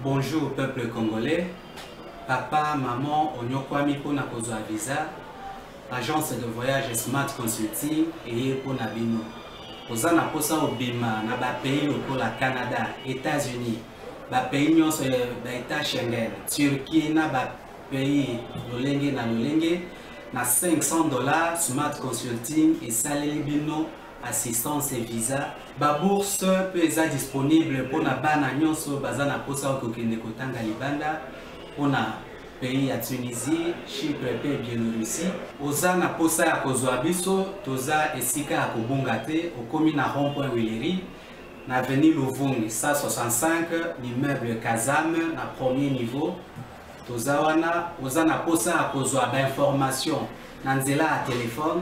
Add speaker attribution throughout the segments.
Speaker 1: Bonjour peuple congolais, papa, maman, onyokwami pona kozwa visa, agence de voyage Smart Consulting et pour Nabino. Ozana posa obima na ba pays lokola Canada, États-Unis, ba pays nyonso ba État Schengen, Turquie na ba pays lolenge na lolenge na $500 Smart Consulting et saleli bino assistance et visa. Ba bourse peut être disponible pour na bana nyonso bazana posa okokende kotanga libanda pour na pays à Tunisie, Chypre et Biélorussie. Ozana posa ya kozwa biso toza esika ya kobunga te okomi na rond-point Willery na avenue Luvungi 165 l'immeuble Kazam na premier niveau. Toza wana ozana posa ya kozwa ba information na nzela ya téléphone.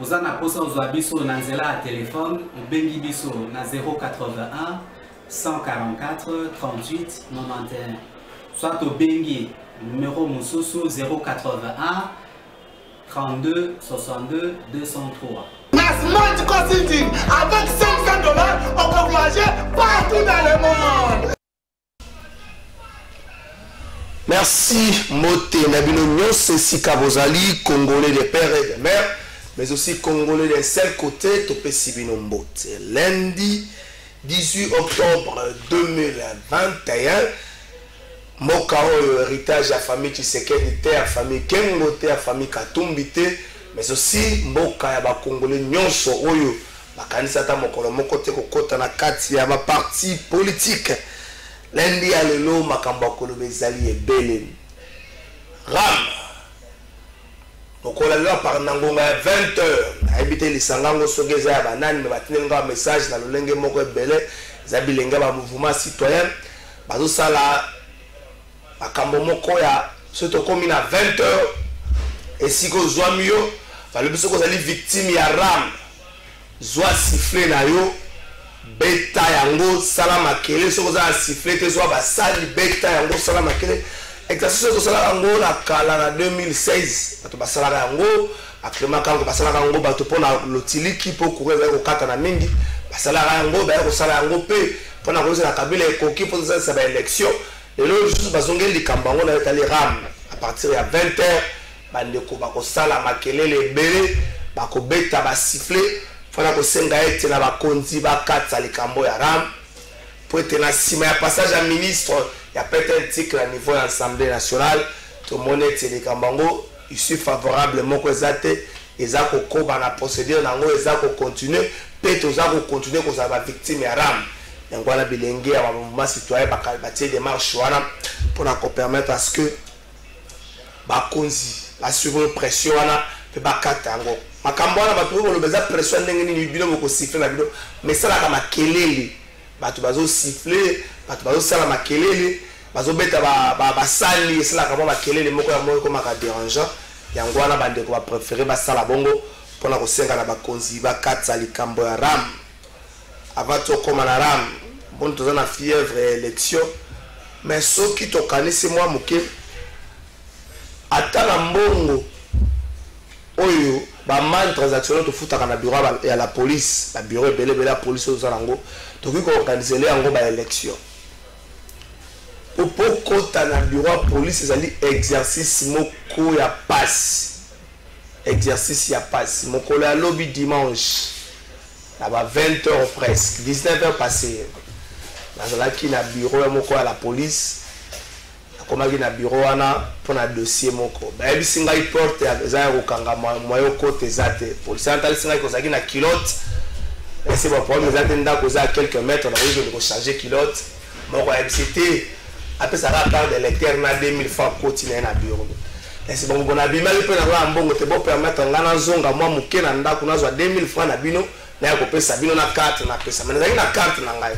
Speaker 1: Ozana posa ozwa biso na nzela ya téléphone obengi biso na 081 144 38 91 soit obengi numéro Moussousou 081 32 62 203.
Speaker 2: Smart Consulting, avec $500, on peut voyager partout dans le monde. Merci Moté Nabino Nyos, Sika Bozali, Congolais des pères et des mères, mais aussi Congolais des seuls côtés, Topé Sibino Mbote. Lundi 18 octobre 2021, Mokao héritage à famille Tshisekedi, à famille Kengote, à famille Katumbite, mais aussi Mboka ya ba Congolais nyonso oyo bakanisa ta mokolo moko te kokota na kati ya ba parti politique. Lundi ya lelo makambo kolobe ezali ebele. Ram mokolo lelo par nangonga ya 20h habité lisangango sogeza ya banani me batinenga message na lolenge moko ebele za bilenga ba mouvement citoyen bazo sala makambo moko ya soto komi na 20h esiko zwa miyo fale biso ko zali victime ya ram zwa siffler na yo beta yango sala makele soko za siffler te zwa basali beta yango sala makele exercice ko sala yango na kala na 2016 bato basala yango akrema kango basala yango bato pona lotiliki po kuweza ko kata na mingi basala yango ba ko sala yango pe pona ko na kabila ekoki po za ba élection et là juste bazongeli likambango na etali ram à partir ya 20h bandeko bako sala makelele ebele bako beta ba siffler fona ko senga ete na bakonzi bakatsa likambo ya ram po ete na sima ya passage à ministre ya pete un titre à niveau de l'Assemblée nationale to monete likambango issu favorablement ko ezate eza ko koba na procédure nango eza ko continuer pe to za ko continuer ko za ba victime ya ram yangwana bilenge ya mouvement citoyen batie démarche wana pour na ko permettre à ce que bakonzi assurer pression wana pe bakata ngo makambo wana bato ko lobeza pression ndenge nini bino ko siffler na bino mais ça la ka makelele bato bazo siffler bato bazo sala makelele bazo beta ba sali ça la ka makelele moko ya moko maka dérangeant yangwana bande ko ba préférer ba sala bongo pour na ko senga na bakonzi bakata likambo ya ram avant to koma na ram bon to na fièvre élection mais ce qui to kanisi moi moke ata na mbongo oyo ba man transactionnel to futaka na bureau ya la police ba bureau belé la police aux alango to ki ko organiser les yango ba élection pour kota na bureau police ezali exercice moko ya passe exercice ya passe mokolo ya lobby dimanche na ba 20h presque 19h passé nazalaki na bureau moko ya la police akomaki na bureau wana pour na dossier moko bayebisi ngai porte eza ya kokanga moyo kote ezate police antalisi ngai kozalaki na kilote ese ba problème ezate ndako eza quelques mètres na oyo ko changer kilote moko ayebisi te apesaka carte d'électeur na 2000 francs continue na bureau ese bongo na bimali pe na ba mbongo te bo permettre ngana zonga mwa muke na ndako nazwa 2000 francs na bino na ya kopesa bino na carte na pesa mais nazali na carte na ngai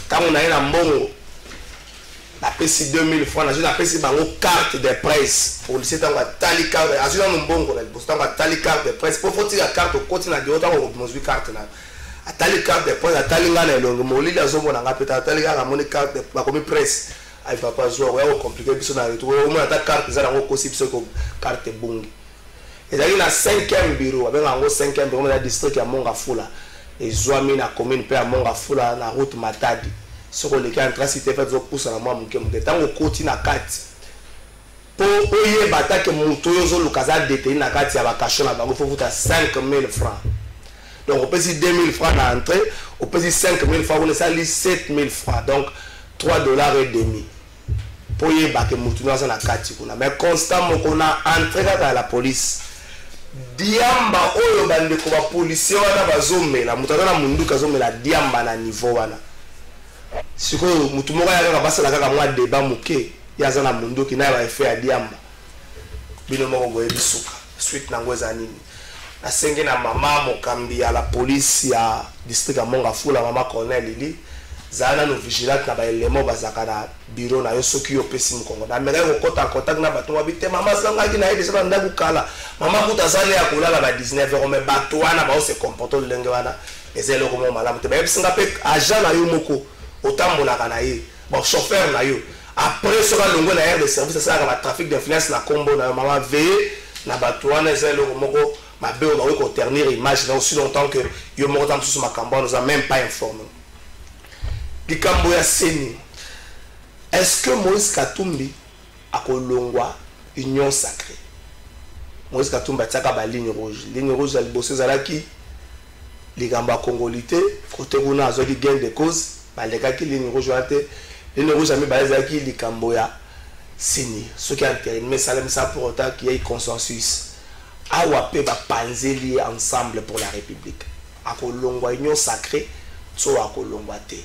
Speaker 2: tango na ye na mbongo na pesi 2000 francs na pesi bango carte de presse police tango atali carte azuna no mbongo na liboso tango atali carte de presse po foti ya carte okoti na bureau tango mozwi carte na atali carte de presse atali nga na elongo molili azomona nga peta atali kaka moni carte bakomi presse ay papa zo ya compliqué biso na retour au moins ta carte za na ko biso ko carte bungi ezali na 5e bureau abenga ngo 5e bureau na district ya Mongafula ezwami na commune pe ya Mongafula na route Matadi soko le ka entra cité fait zo pousa na mwa muke muke tango koti na kati po oye batake muto yozo lukaza détenu na kati ya bakasho na bango faut futa 5000 francs. Donc on peut dire 2000 francs à l'entrée, on peut dire 5000 francs, on est allé 7000 francs, donc $3.50. Pour y avoir que nous sommes dans kati kuna, mais constamment on a entré dans la police. Diamba oyo bande ko ba policier wana bazome la mutaka na mundu kazome la diamba na niveau wana. Siko mutu moko ya ka basala kaka mwa débat muke, ya zana mundu ki na ba effet ya diamba. Bino moko go ebisuka. Suite na ngweza nini? Asenge na mama mokambi à la police ya district ya Mongafula mama colonel Lili zana no vigilante na ba élément bazaka na bureau na yo soki yo pesi mkongo na mera ko kota contact na bato wabite mama sanga ki na ide seba ndaku kala mama kuta sale ya kulala ba 19h mais bato wana ba se comporter lenge wana ezelo ko mo malamu te ba singa pe agent na yo moko otambola kana ye ba chauffeur na yo après sera longo na aire de service ça ka ba trafic d'influence na combo na mama veiller na bato wana ezelo ko moko ma belle on va ternir image là aussi longtemps que yo montant sur ma campagne nous a même pas informé. Likambo ya seni. Est-ce que Moïse Katumbi a kolongwa union sacrée? Moïse Katumbi a tsaka ba ligne rouge ali bosse zalaki ligamba congolité côté kuna azoli gain de cause ba lekaki ligne rouge wate ligne rouge ami ba zalaki likambo ya seni ce qui a intérêt salem ça pour autant qu'il y ait consensus. Awa pe ba panzeli ensemble pour la République. Akolongwa union sacrée, so akolongwa te.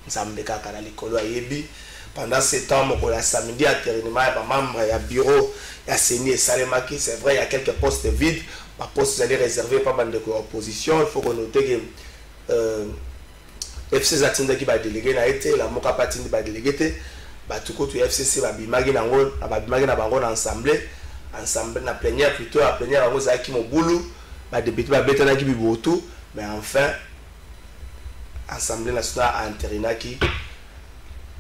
Speaker 2: Nzambe kaka na likolo ayebi pendant ce temps moko la samedi à terminement ya membre ya bureau ya Seni et Salemaki, c'est vrai il y a quelques postes vides, ba postes allaient réserver pas bande de opposition, il faut qu'on note que FC Zatinda qui va déléguer na été la Moka Patindi ba déléguer ba tuko tu FCC ba bimagi na ngo ba bimagi na bango na ensemble na plénière plutôt à plénière à Rosa qui mobulu ba député ba betana qui biboto mais enfin assemblée nationale a interina qui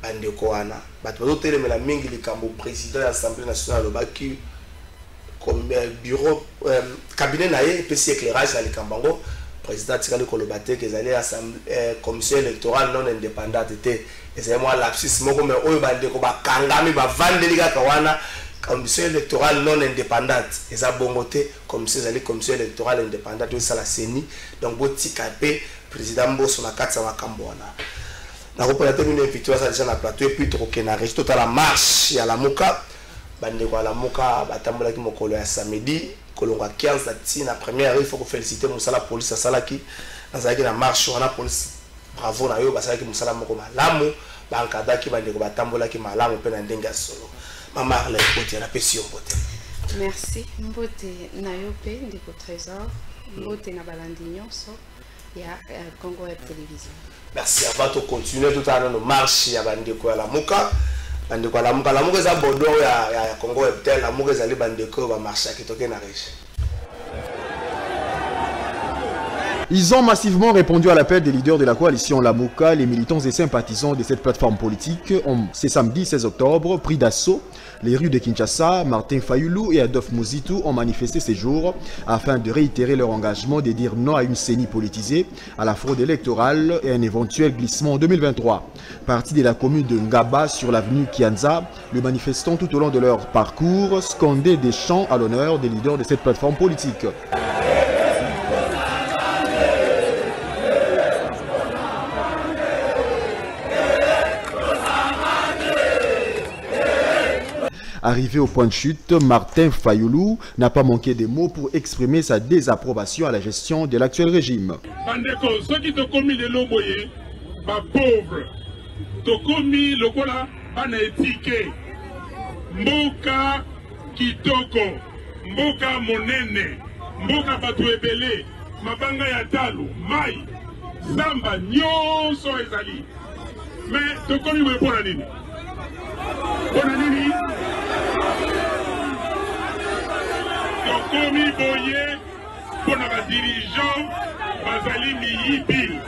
Speaker 2: bande koana ba to tele mais la mingi likambo président de l'assemblée nationale le baki comme bureau cabinet naé PC éclairage na likambango président tikali kolobate que allait assemblée commission électorale non indépendante était et c'est moi lapsus moko mais oyo bande ko ba kangami ba vandeli ka wana commission électorale non indépendante et ça bongoté comme si les commission électorale indépendante de la CENI donc boti capé président Mbosso na katsa makambona na représenter une invitation ça déjà na plateau et puis troquer na reste total la marche ya la Moka bande ko la Moka batambola ki mokolo ya samedi kolonga 15 ati na première il faut féliciter musala police sala ki nazaki na marche wana police bravo na yo basala ki musala moko malamu bankada ki bande ko batambola ki malamu pe na ndenga solo. Maman Arlette Mbote, la passion Mbote.
Speaker 3: Merci. Mbote Nayope, Ndiko Trésor. Mbote Nabalandignon, il y a Congo Web Télévision.
Speaker 2: Merci. Avant de continuer tout à l'heure, nous marchons à Bandeko à la Mouka. Bandeko à la Mouka. La Mouka est à Bordeaux, il y a Congo Web Télévision. La Mouka est à Bandeko, va marcher à Kitoke Naresh.
Speaker 4: Ils ont massivement répondu à l'appel des leaders de la coalition Lamuka. Les militants et sympathisants de cette plateforme politique ont, ce samedi 16 octobre, pris d'assaut les rues de Kinshasa. Martin Fayulu et Adolphe Muzitu ont manifesté ces jours afin de réitérer leur engagement de dire non à une CENI politisée, à la fraude électorale et un éventuel glissement en 2023. Partis de la commune de Ngaba sur l'avenue Kianza, les manifestants tout au long de leur parcours scandaient des chants à l'honneur des leaders de cette plateforme politique. Arrivé au point de chute, Martin Fayulu n'a pas manqué de mots pour exprimer sa désapprobation à la gestion de l'actuel régime.
Speaker 5: Bandeko, ceux qui ont commis le loboye, ma pauvre, ont commis le kola, bana étiqué, mboka kitoko, mboka monene, mboka batuebele, mabanga ya talu, mai, zamba, nyonso ezali. Mais ont commis le pour la nini. Pour la nini. Tokomi boye pour nos dirigeants, bazali miyibil.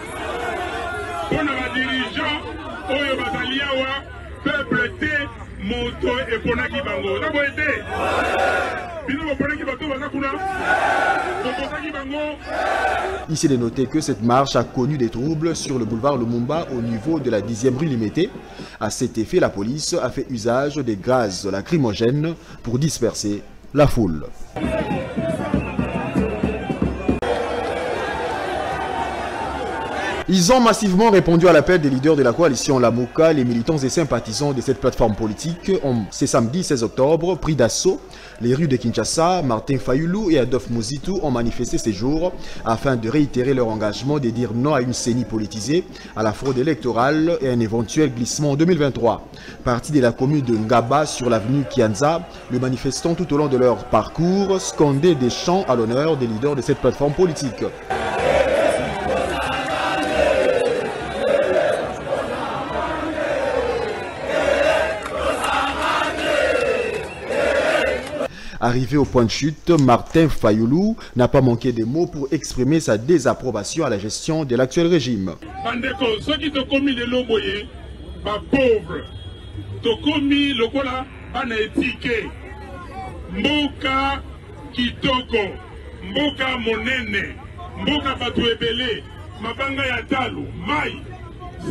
Speaker 5: Pour nos dirigeants, oyo bazali awa, pe moto eponaki bango na boete bino boponaki bato baza kuna boposaki bango.
Speaker 4: Ici, il est noté que cette marche a connu des troubles sur le boulevard Lumumba au niveau de la 10e rue Limité. À cet effet, la police a fait usage des gaz lacrymogènes pour disperser la foule. Ils ont massivement répondu à l'appel des leaders de la coalition Lamuka. Les militants et sympathisants de cette plateforme politique ont, ce samedi 16 octobre, pris d'assaut les rues de Kinshasa. Martin Fayulu et Adolphe Muzitu ont manifesté ces jours afin de réitérer leur engagement de dire non à une CENI politisée, à la fraude électorale et à un éventuel glissement en 2023. Partis de la commune de Ngaba sur l'avenue Kianza, les manifestants tout au long de leur parcours scandaient des chants à l'honneur des leaders de cette plateforme politique. Arrivé au point de chute, Martin Fayulu n'a pas manqué de mots pour exprimer sa désapprobation à la gestion de l'actuel régime.
Speaker 5: Bandeko, ceux qui te commis les loboyés, ma pauvre, te commis le kola, bana étiqué, mboka kitoko, mboka monene, mboka batuebele, mabanga ya talu, mai,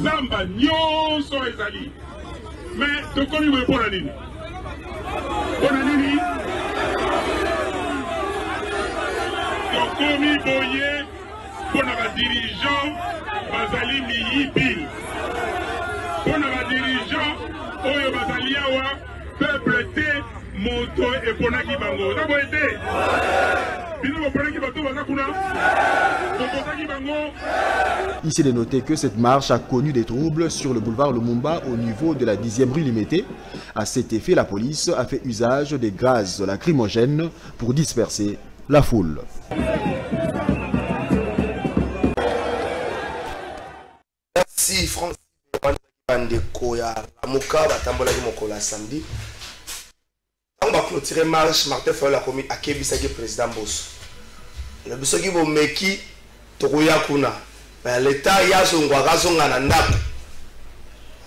Speaker 5: zamba, nyonso ezali. Mais te commis we pona nini? Pona nini? Tokomi boye pona ba dirigeant bazali miyibi pona ba dirigeant oyo bazali awa peuple te moto eponaki bango na boete bino boponaki bato baza kuna boposaki bango.
Speaker 4: Ici, il est noté que cette marche a connu des troubles sur le boulevard Lumumba au niveau de la 10e rue Limité. À cet effet, la police a fait usage des gaz lacrymogènes pour disperser la foule.
Speaker 2: Merci Francis Bandeko ya Lamuka batambolaki mokolo ya samedi. On va clôturer marche Martin Fayulu la commis akebisaki président Bosso. Le bisoki bomeki tokoya kuna. Mais l'état yazongwa kazonga na ndako.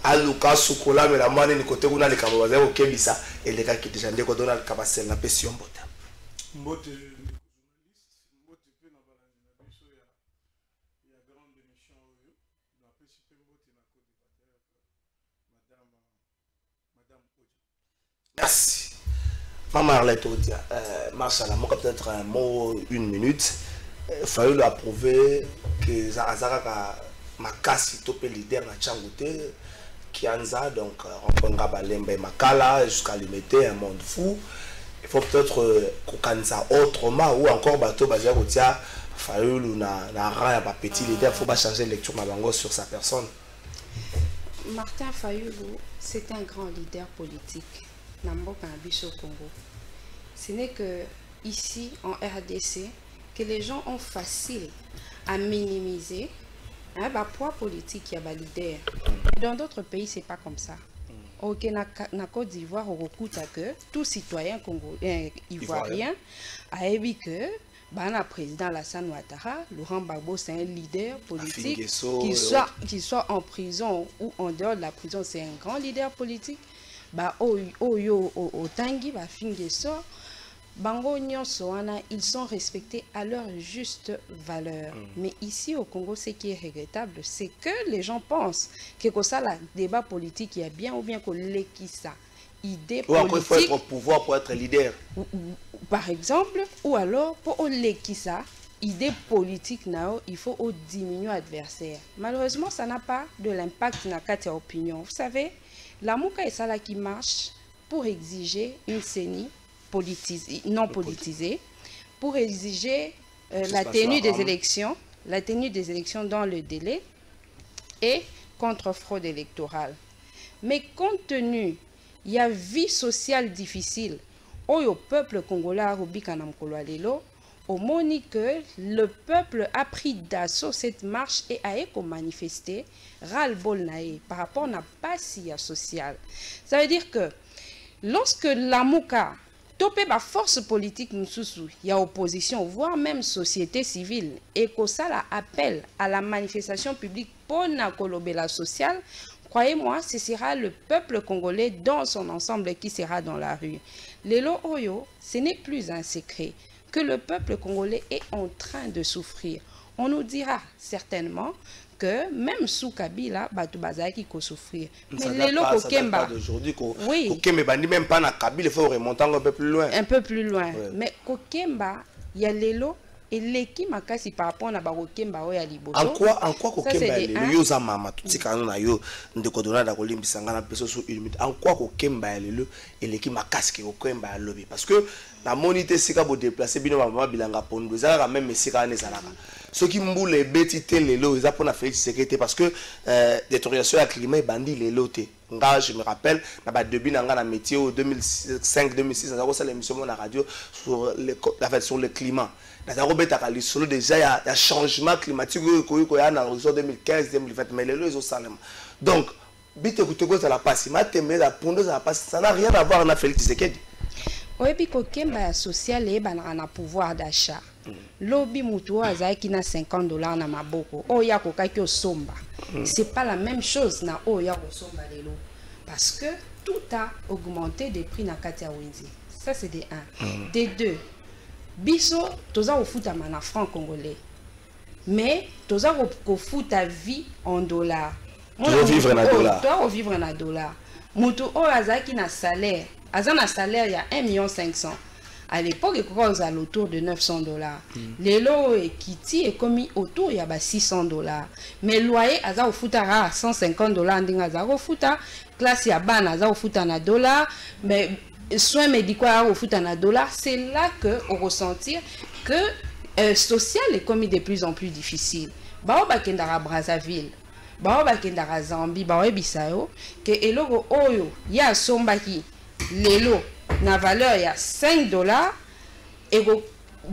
Speaker 2: Aluka sukola mais la mane ni côté kuna likambo bazako kebisa eleka kitija ndeko Donald Kabasel na pesi yombota.
Speaker 5: Mbote
Speaker 2: merci. Maman Arlette Odia, Marshall, moi peut-être un mot, une minute. Fayulu a prouvé que Zazaraka Makasi topé leader na Tchangoute, Kianza, donc Ramponga Balembe Makala, jusqu'à limiter un monde fou. Il faut peut-être Kokanza autrement ou encore Bateau Bazarotia, Fayulu n'a rien à petit leader, il faut pas changer de lecture Mabango sur sa personne.
Speaker 3: Martin Fayulu, c'est un grand leader politique. Namboka Biso Congo. Ce n'est que ici en RDC que les gens ont facile à minimiser le poids politique qui a leader. Dans d'autres pays, c'est pas comme ça. Au Côte d'Ivoire, on recoute que tout citoyen congolais ivoirien a évi que le président Alassane Ouattara, Laurent Gbagbo, c'est un leader politique, qu'il soit en prison ou en dehors de la prison, c'est un grand leader politique. Ils sont respectés à leur juste valeur. Mais ici au Congo, ce qui est regrettable, c'est que les gens pensent que ça, le débat politique, il y a bien ou bien qu'on l'équissa. Idée politique.
Speaker 2: Il faut être au pouvoir pour être leader.
Speaker 3: Par exemple, ou alors pour l'équissa, idée politique, il faut diminuer l'adversaire. Malheureusement, ça n'a pas de l'impact dans la opinion. Vous savez, la Mouka est ça qui marche pour exiger une CENI non politisée, pour exiger la tenue des élections dans le délai et contre fraude électorale. Mais compte tenu, il y a vie sociale difficile, au peuple congolais, au moni que le peuple a pris d'assaut cette marche et a manifesté ras-le-bol par rapport à la passion sociale. Ça veut dire que lorsque la Mouka topé la force politique, il y a opposition, voire même société civile, et que ça appelle à la manifestation publique pour la sociale, croyez-moi, ce sera le peuple congolais dans son ensemble qui sera dans la rue. Lelo Oyo, ce n'est plus un secret que le peuple congolais est en train de souffrir. On nous dira certainement que même sous Kabila, Batu Bazaki ko souffrir. Mais Lelo Kokemba, oui,
Speaker 2: Kokemba ni même pas na Kabila, il faut remonter un peu plus loin.
Speaker 3: Un peu plus loin.
Speaker 2: Ouais.
Speaker 3: Mais Kokemba, il y a Lelo et l'équipe makasi par rapport à Kokemba oya liboso.
Speaker 2: En quoi Kokemba Lelo yo za mama tout sikano na yo ndeko dona da kolimbisanga na peso sur une minute. En quoi Kokemba Lelo et l'équipe makasi ke Kokemba lobby parce que la monité sika bo déplacer bino mama bilanga pondo ezala même mesika ne zalaka. Ce qui mboule betité lelo ils a pour na Félix sécurité parce que détérioration à climat et bandit lelo té. Je me rappelle na ba début na nga na métier au 2005 2006 na ko l'émission na radio sur le climat. Na robeta kali solo déjà il y a changement climatique ko ya na horizon 2015 2020 mais lelo ils ont salem. Donc bité ko to la passe mateme la pondo ça passe ça n'a rien à voir na Félix Tshisekedi.
Speaker 3: Oui, puis Kokemba social et banana pouvoir d'achat. Lobby mutuo azaki na $50 na maboko. Oya kokaki osomba. C'est pas la même chose na oya osomba lelo. Parce que tout a augmenté des prix na kati ya Wenzi. Ça c'est des 1. Des 2. Biso toza ofuta mana franc congolais. Mais toza kofuta vie en dollars.
Speaker 2: Toza vivre na dollars.
Speaker 3: Toza vivre na dollars. Mutu o azaki na salaire. Azana salaire il y a 1,5 million. À l'époque, il y a autour de $900. Les lots et Kitty est commis autour il y a $600. Mais le loyer, il au foutara $150. Ndinga au futa classe ya ban au futa na $. Mais soins médicaux au futa na $. C'est là que on ressentir que social est commis de plus en plus difficile. Bao bakendara Brazzaville. Bao bakendara Zambie. Bao ebisao que eloko oyo ya sombaki lelo na valeur il y a $5 et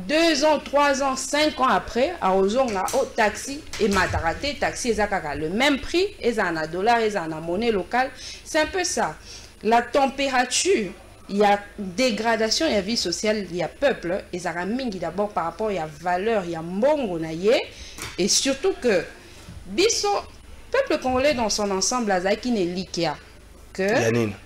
Speaker 3: 2 ans, 3 ans, 5 ans après à ozonga au taxi et matarate taxi ezakaka le même prix et en $, et en monnaie locale. C'est un peu ça. La température, il y a dégradation, il y a vie sociale, il y a peuple et ça mingi d'abord par rapport il y a valeur, il y a mbongo na ye et surtout que biso peuple congolais dans son ensemble azaki ne likia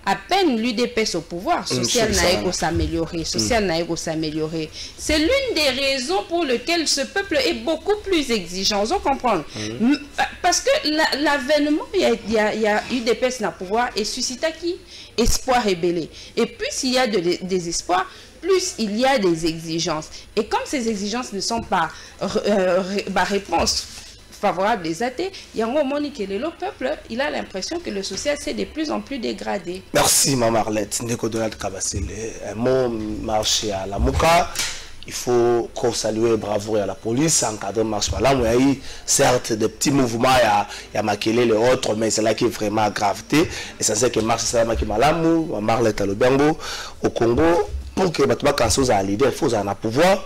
Speaker 3: à peine l'UDPS au pouvoir, social n'a pas s'améliorer, social n'a pas s'améliorer. C'est l'une des raisons pour lesquelles ce peuple est beaucoup plus exigeant. Vous comprenez? Parce que l'avènement, il y a UDPS n'a pouvoir et suscita qui? Espoir rébellé. Et plus il y a des espoirs, plus il y a des exigences. Et comme ces exigences ne sont pas réponse favorable des athées, il y a un moment que le peuple, il a l'impression que le social s'est de plus en plus dégradé.
Speaker 2: Merci, Mme Arlette. Ndeko Donald Kabasele. Un mot marché à la Mouka. Il faut qu'on salue bravoure à la police, encadrer marche par là. Il y a eu certes des petits mouvements, il y a Makele les autres, mais c'est là qui est vraiment gravité. Et ça c'est que marche ça m'a Malamou, Marlette à Lubango au Congo pour que Batouba Kansouz a l'idée, il faut en pouvoir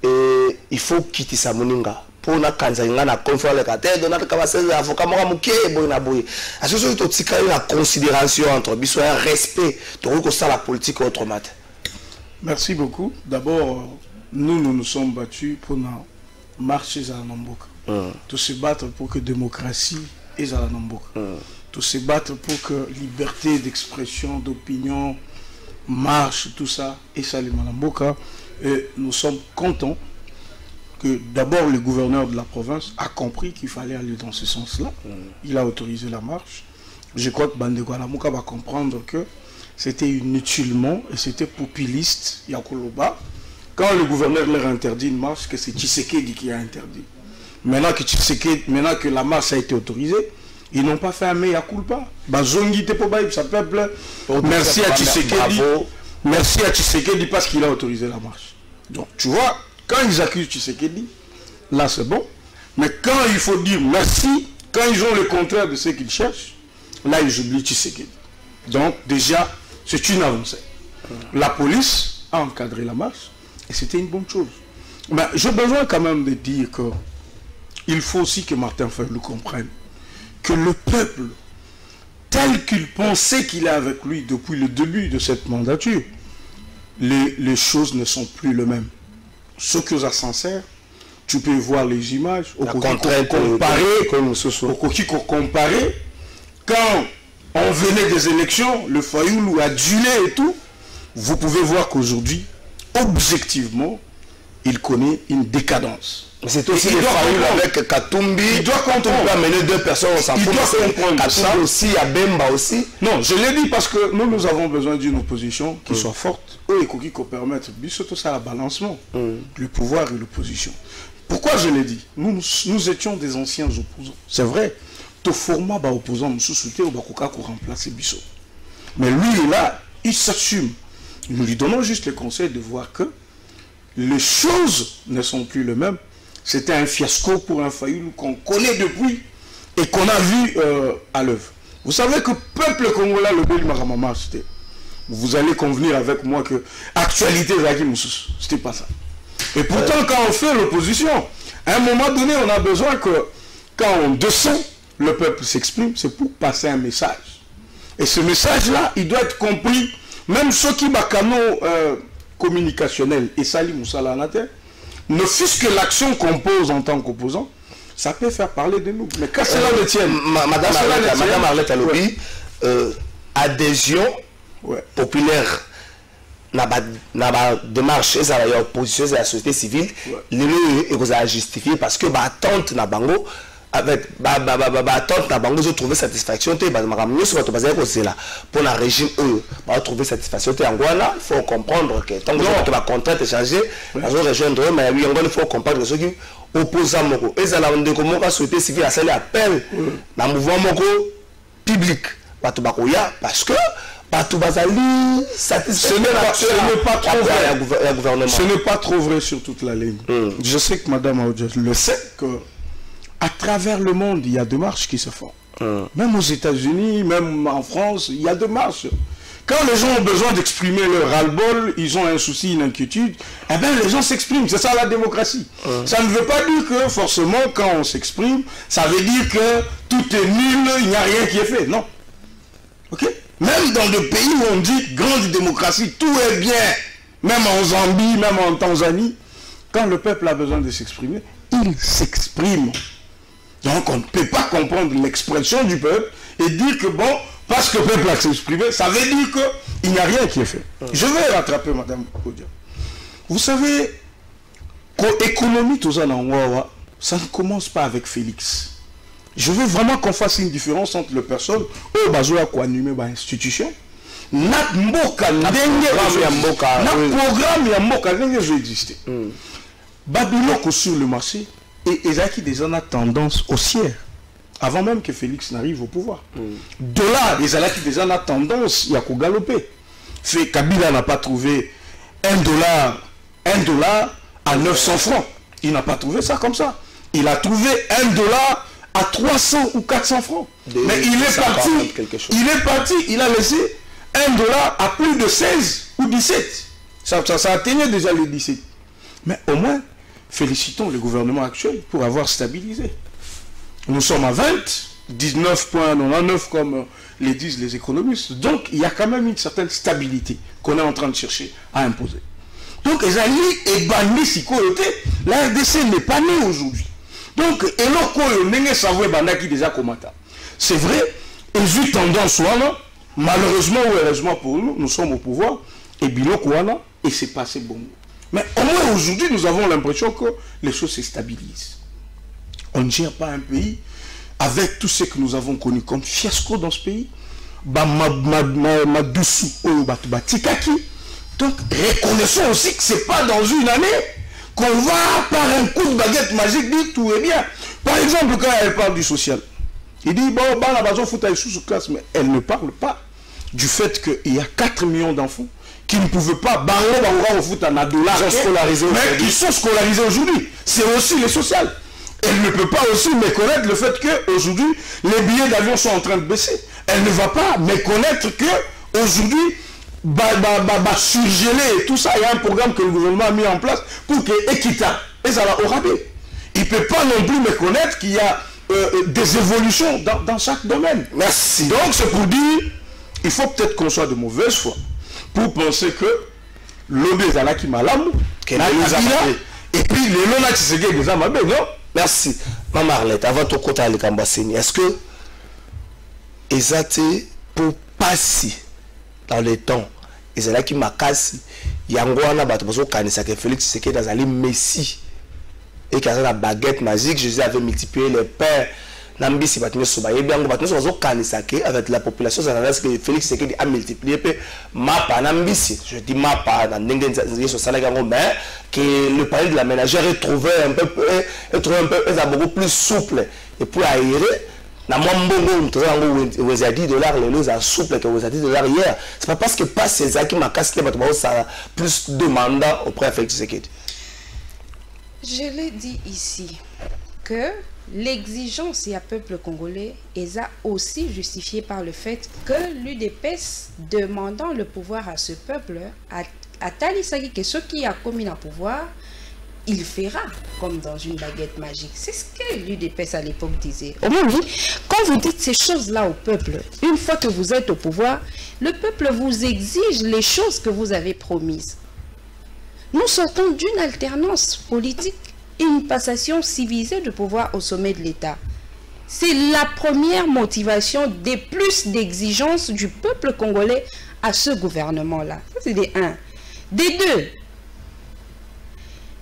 Speaker 2: et il faut quitter sa moninga. Pour na kanzanga na confort le cartel Donald Kabasele avocat moi muké boina boy à ce que tu as la considération entre biso un respect donc ça la politique autrement.
Speaker 6: Merci beaucoup. D'abord nous nous sommes battus pour marcher à la Namboka. Tout se battre pour que démocratie est à la Namboka. Tout se battre pour que liberté d'expression, d'opinion marche, tout ça et ça les Namboka. Et nous sommes contents que d'abord le gouverneur de la province a compris qu'il fallait aller dans ce sens-là. Il a autorisé la marche. Je crois que Bandeko Alamuka va comprendre que c'était inutilement et c'était populiste, Yakoloba. Quand le gouverneur leur interdit une marche, que c'est Tshisekedi qui a interdit. Maintenant que la marche a été autorisée, ils n'ont pas fait un mea culpa. Bazongi Tepobaïb, sa peuple. Merci à Tshisekedi. Merci à Tshisekedi parce qu'il a autorisé la marche. Donc tu vois, quand ils accusent Tshisekedi, là c'est bon. Mais quand il faut dire merci, quand ils ont le contraire de ce qu'ils cherchent, là ils oublient Tshisekedi. Donc déjà, c'est une avancée. La police a encadré la marche et c'était une bonne chose. Mais j'ai besoin quand même de dire que il faut aussi que Martin Fayulu comprenne que le peuple, tel qu'il pensait qu'il est avec lui depuis le début de cette mandature, les choses ne sont plus les mêmes. Ce que ça sincère, tu peux voir les images, au comparer quand on venait des élections, le Fayoulou a adulé et tout, vous pouvez voir qu'aujourd'hui, objectivement, il connaît une décadence.
Speaker 2: C'est aussi le Fayoulou avec Katumbi.
Speaker 6: Il doit comprendre.
Speaker 2: On peut amener deux personnes, on s'en fout.
Speaker 6: Il doit comprendre ça.
Speaker 2: Aussi, à Bemba aussi.
Speaker 6: Non, je l'ai dit parce que nous avons besoin d'une opposition qui soit forte. Eux, et qui permettent, surtout ça, le balancement, le pouvoir et l'opposition. Pourquoi je l'ai dit? Nous étions des anciens opposants. C'est vrai. Tout format opposant, nous soutenons pour remplacer Bissot. Mais lui, il est là, il s'assume. Nous lui donnons juste le conseil de voir que les choses ne sont plus les mêmes. C'était un fiasco pour un Fayoulou qu'on connaît depuis et qu'on a vu à l'œuvre. Vous savez que peuple congolais, le Bel Maramama, c'était. Vous allez convenir avec moi que actualité Zaki Moussous, c'était pas ça. Et pourtant, quand on fait l'opposition, à un moment donné, on a besoin que quand on descend, le peuple s'exprime, c'est pour passer un message. Et ce message-là, il doit être compris, même ceux qui bakano communicationnel et Salim Moussala ne fût-ce que l'action qu'on pose en tant qu'opposant, ça peut faire parler de nous. Mais quand cela le tient,
Speaker 2: Madame Arlette Alobi, adhésion populaire na démarche et la opposition de la société civile, les a justifié parce que attente na bango avec attente na bango j'ai trouvé satisfaction pour la régime eux trouver satisfaction il faut comprendre que tant que la contrainte est changée rejoindre mais il faut comprendre que ceux qui opposent à moko et ça la la société civile a fait appel dans mouvement moko public parce que ce
Speaker 6: n'est pas trop vrai sur toute la ligne. Je sais que Madame Aoudja le sait que à travers le monde, il y a des marches qui se font. Même aux États-Unis, même en France, il y a des marches. Quand les gens ont besoin d'exprimer leur ras-le-bol, ils ont un souci, une inquiétude, eh bien les gens s'expriment. C'est ça la démocratie. Ça ne veut pas dire que forcément quand on s'exprime, ça veut dire que tout est nul, il n'y a rien qui est fait. Non. Ok? Même dans des pays où on dit grande démocratie, tout est bien, même en Zambie, même en Tanzanie, quand le peuple a besoin de s'exprimer, il s'exprime. Donc on ne peut pas comprendre l'expression du peuple et dire que bon, parce que le peuple a s'exprimé, ça veut dire qu'il n'y a rien qui est fait. Je vais rattraper Madame Kodia. Vous savez, l'économie, tout ça, ça ne commence pas avec Félix. Je veux vraiment qu'on fasse une différence entre les personnes au bazoa ko animer ba institution na mboka ndenge programme ya mboka ndenge je existe. Babiloko sur le marché et ezaki des gens à tendance haussière avant même que Félix n'arrive au pouvoir. Dollar ezaki des gens à tendance ya ko galoper. Fait Kabila n'a pas trouvé $1 à 900 francs. Il n'a pas trouvé ça comme ça. Il a trouvé $1 à 300 ou 400 francs. Mais il est parti, il a laissé $1 à plus de 16 ou 17. Ça atteignait déjà les 17. Mais au moins, félicitons le gouvernement actuel pour avoir stabilisé. Nous sommes à 19,99 comme les disent les économistes. Donc, il y a quand même une certaine stabilité qu'on est en train de chercher à imposer. Donc, la RDC n'est pas née aujourd'hui. Donc, c'est vrai, ils ont tendance, malheureusement ou heureusement pour nous, nous sommes au pouvoir, et c'est passé bon. Mais au moins aujourd'hui, nous avons l'impression que les choses se stabilisent. On ne gère pas un pays avec tout ce que nous avons connu comme fiasco dans ce pays. Donc, reconnaissons aussi que ce n'est pas dans une année qu'on va par un coup de baguette magique dire tout est bien. Par exemple, quand elle parle du social, il dit bon, la base fout à sous classe, mais elle ne parle pas du fait qu'il y a 4 millions d'enfants qui ne pouvaient pas mais qui sont scolarisés aujourd'hui. C'est aussi le social. Elle ne peut pas aussi méconnaître le fait qu'aujourd'hui, les billets d'avion sont en train de baisser. Elle ne va pas méconnaître qu'aujourd'hui, surgelé et tout ça, il y a un programme que le gouvernement a mis en place pour qu'il y ait équitable. Et ça va au rabais. Il ne peut pas non plus méconnaître qu'il y a des évolutions dans chaque domaine.
Speaker 2: Merci.
Speaker 6: Donc c'est pour dire, il faut peut-être qu'on soit de mauvaise foi pour penser que l'obé est là qui m'a l'âme, et puis les lois qui se guérit des âmes, non?
Speaker 2: Merci. Maman Arlette, avant ton côté à l'Ekambassini, est-ce que ezate pour passer dans le temps ezalaki makasi yango wana bato bazo kanisa que Félix Tshisekedi azali messie et qu'il y a la baguette magique. Jésus avait multiplié les pains. Nambisi batine sobaye bien batine sobazo kanisa que avec la population zanana que Félix Tshisekedi a multiplié pe mapa nambisi. Je dis mapa dans ndenge nzo sala gango mais que le palais de la ménagère est trouvé un peu beaucoup plus souple et pour aérer. Na mwambongo mtoza vous a dit $, les lois souple que vous a dit $. Hier c'est pas parce que passe ces acquis ma casse que ça plus de mandats auprès de Félix Tshisekedi.
Speaker 3: Je l'ai dit ici que l'exigence du peuple congolais est aussi justifiée par le fait que l'UDPS demandant le pouvoir à ce peuple a talisagi que ce qui a commis le pouvoir il fera comme dans une baguette magique. C'est ce que l'UDPS à l'époque disait. Au moins, quand vous dites ces choses-là au peuple, une fois que vous êtes au pouvoir, le peuple vous exige les choses que vous avez promises. Nous sortons d'une alternance politique et une passation civilisée de pouvoir au sommet de l'État. C'est la première motivation des plus d'exigences du peuple congolais à ce gouvernement-là. Ça, c'est des 1. Des 2.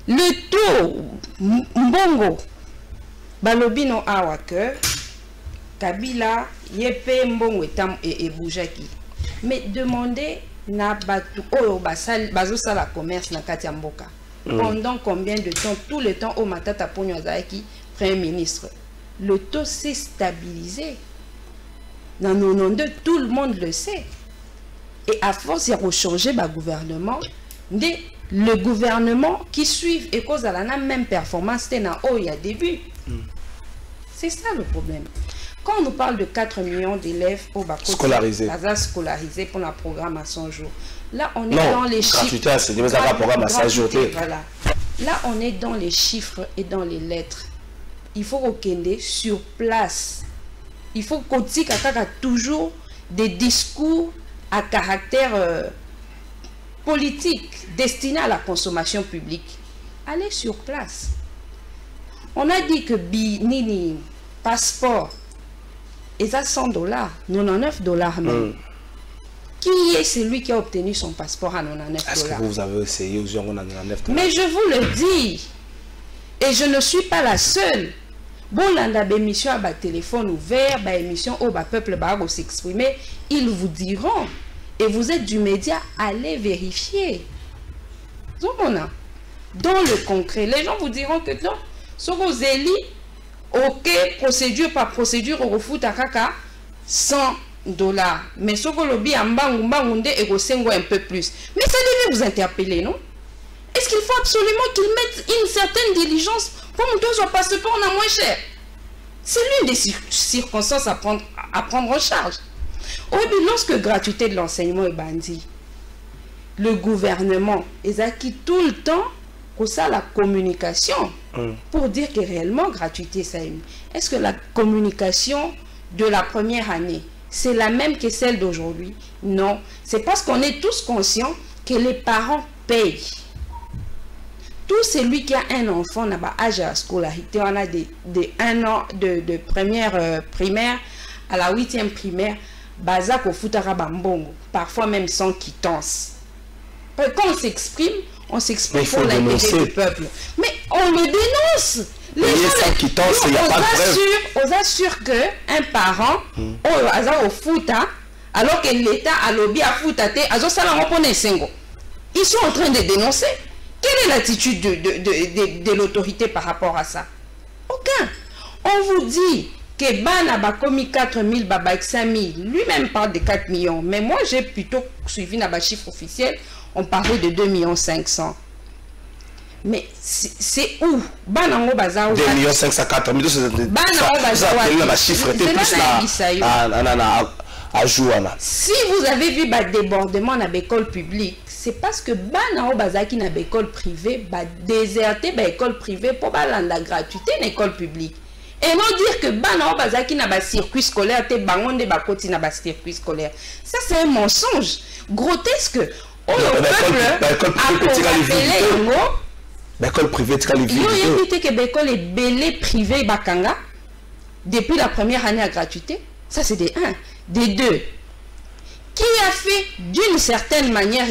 Speaker 3: Le taux mbongo balobino awa que Kabila yepe mbongo et boujaki. Mais demandez na batu oyo bazo sala commerce na kati ya mboka. Pendant combien de temps, tout le temps au Matata Ponyo Azaki Premier ministre, le taux s'est stabilisé. Dans 92, tout le monde le sait. Et à force de rechanger le gouvernement, le gouvernement qui suit et cause à la même performance il y a début. C'est ça le problème. Quand on nous parle de 4 millions d'élèves au bac scolarisés pour la programme à 100 jours, là on est dans les chiffres. Voilà. Là on est dans les chiffres et dans les lettres. Il faut reconder sur place. Il faut qu'on dise toujours des discours à caractère politique destinés à la consommation publique. Allez sur place. On a dit que Nini passeport est à $100, $99 même. Qui est celui qui a obtenu son passeport à $99?
Speaker 2: Est-ce que vous avez essayé aux gens à $99?
Speaker 3: Mais je vous le dis, et je ne suis pas la seule. Bon, l'anda émission à téléphone ouvert, émission au peuple s'exprimer, ils vous diront. Et vous êtes du média, allez vérifier. Donc on a, dans le concret, les gens vous diront que non, ce que vous élit, ok, procédure par procédure, au fout à kaka, $100. Mais ce que l'obi a mbangumbangunde et un peu plus. Mais ça devait vous interpeller, non? Est-ce qu'il faut absolument qu'ils mettent une certaine diligence pour monter son passeport en moins cher? C'est l'une des circonstances à prendre en charge. Oui, lorsque gratuité de l'enseignement est bandit, le gouvernement est acquis tout le temps pour ça la communication pour dire que réellement gratuité ça est. Est-ce que la communication de la première année c'est la même que celle d'aujourd'hui? Non, c'est parce qu'on est tous conscients que les parents payent. Tout celui qui a un enfant n'a pas âge à scolarité, on a de 1 an de première primaire à la 8e primaire, Bazak au Futara Bambongo, parfois même sans quittance. Quand on s'exprime pour l'intérêt du peuple. Mais on le dénonce. Les gens, on assure qu'un parent, au Futa, alors que l'État a lobby à Futa, ils sont en train de dénoncer. Quelle est l'attitude de l'autorité par rapport à ça? Aucun. On vous dit que Bana a commis 4 000, Baba 5 000. Lui-même parle de 4 millions. Mais moi, j'ai plutôt suivi le chiffre officiel. On parlait de 2 500 000. Mais c'est où? 2
Speaker 2: 504 000.
Speaker 3: Si vous avez vu le débordement dans l'école publique, c'est parce que Bana Bazaki na l'école privée, déserté l'école privée pour la gratuité dans l'école publique. Et non dire que Bana Bazaki na circuit scolaire, te bangonde bakoti na circuit scolaire. Ça c'est un mensonge grotesque. Le peuple a
Speaker 2: l'école privée,
Speaker 3: il a évité que l'école est belée privée bakanga depuis la première année à gratuité. Ça c'est des 1. des deux. Qui a fait d'une certaine manière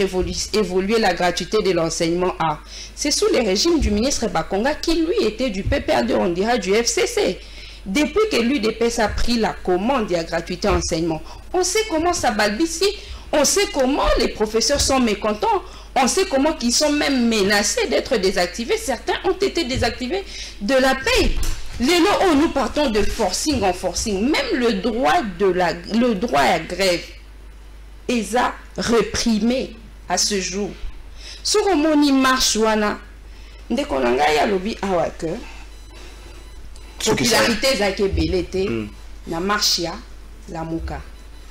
Speaker 3: évoluer la gratuité de l'enseignement A? C'est sous le régime du ministre Bakonga qui lui était du PPRD, on dirait du FCC. Depuis que l'UDPS a pris la commande de la gratuité enseignement, on sait comment ça balbutie, on sait comment les professeurs sont mécontents, on sait comment ils sont même menacés d'être désactivés. Certains ont été désactivés de la paye. Les lots où nous partons de forcing en forcing, même le droit à grève est réprimé à ce jour. Sur on marche wana, ndekonanga ya lobi awake. Popularité zake belete na marche ya la muka.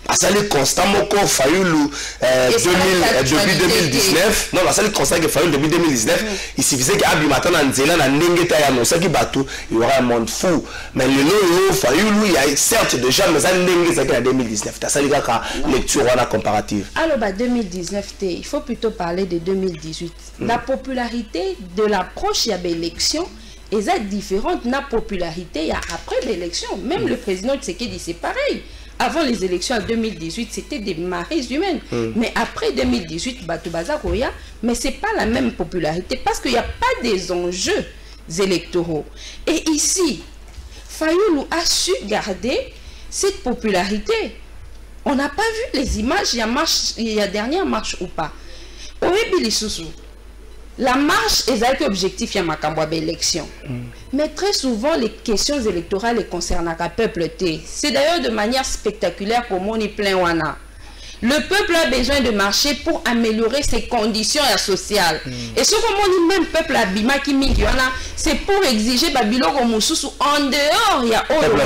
Speaker 2: Asali constant moko Fayulu depuis 2019. Non, asali constant que Fayulu depuis 2019. Il suffisait qu'Abi Matan Nzela na Nengeta ya Nosa qui bateau, il y aura un monde fou. Mais le lot Fayulu, il y a certes déjà mais ça Nengeta en 2019. Asali ka lecture wana comparative.
Speaker 3: Alors bah 2019 il faut plutôt parler de 2018. La popularité de l'approche ya l'élection est différente de la popularité après l'élection. Même le président Tshisekedi c'est pareil. Avant les élections en 2018, c'était des marées humaines. Mais après 2018, mais ce n'est pas la même popularité parce qu'il n'y a pas des enjeux électoraux. Et ici, Fayulu a su garder cette popularité. On n'a pas vu les images, il y a dernière marche ou pas. La marche est objectif à ma élection. Mais très souvent, les questions électorales concernent le peuple. C'est d'ailleurs de manière spectaculaire pour mon plein wana. Le peuple a besoin de marcher pour améliorer ses conditions sociales. Et ce que même peuple a bima qui c'est pour exiger babilo en dehors il y a comme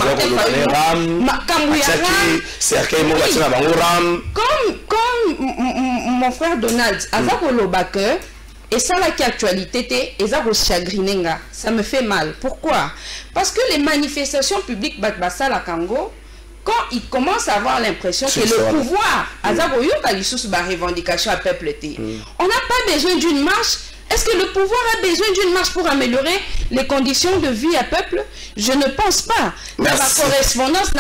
Speaker 3: mon frère Donald et ça là qui actualité et ça ça me fait mal. Pourquoi? Parce que les manifestations publiques la Congo, quand ils commencent à avoir l'impression que le pouvoir a une revendication à peuple, on n'a pas besoin d'une marche. Est-ce que le pouvoir a besoin d'une marche pour améliorer les conditions de vie à peuple? Je ne pense pas. Dans la correspondance,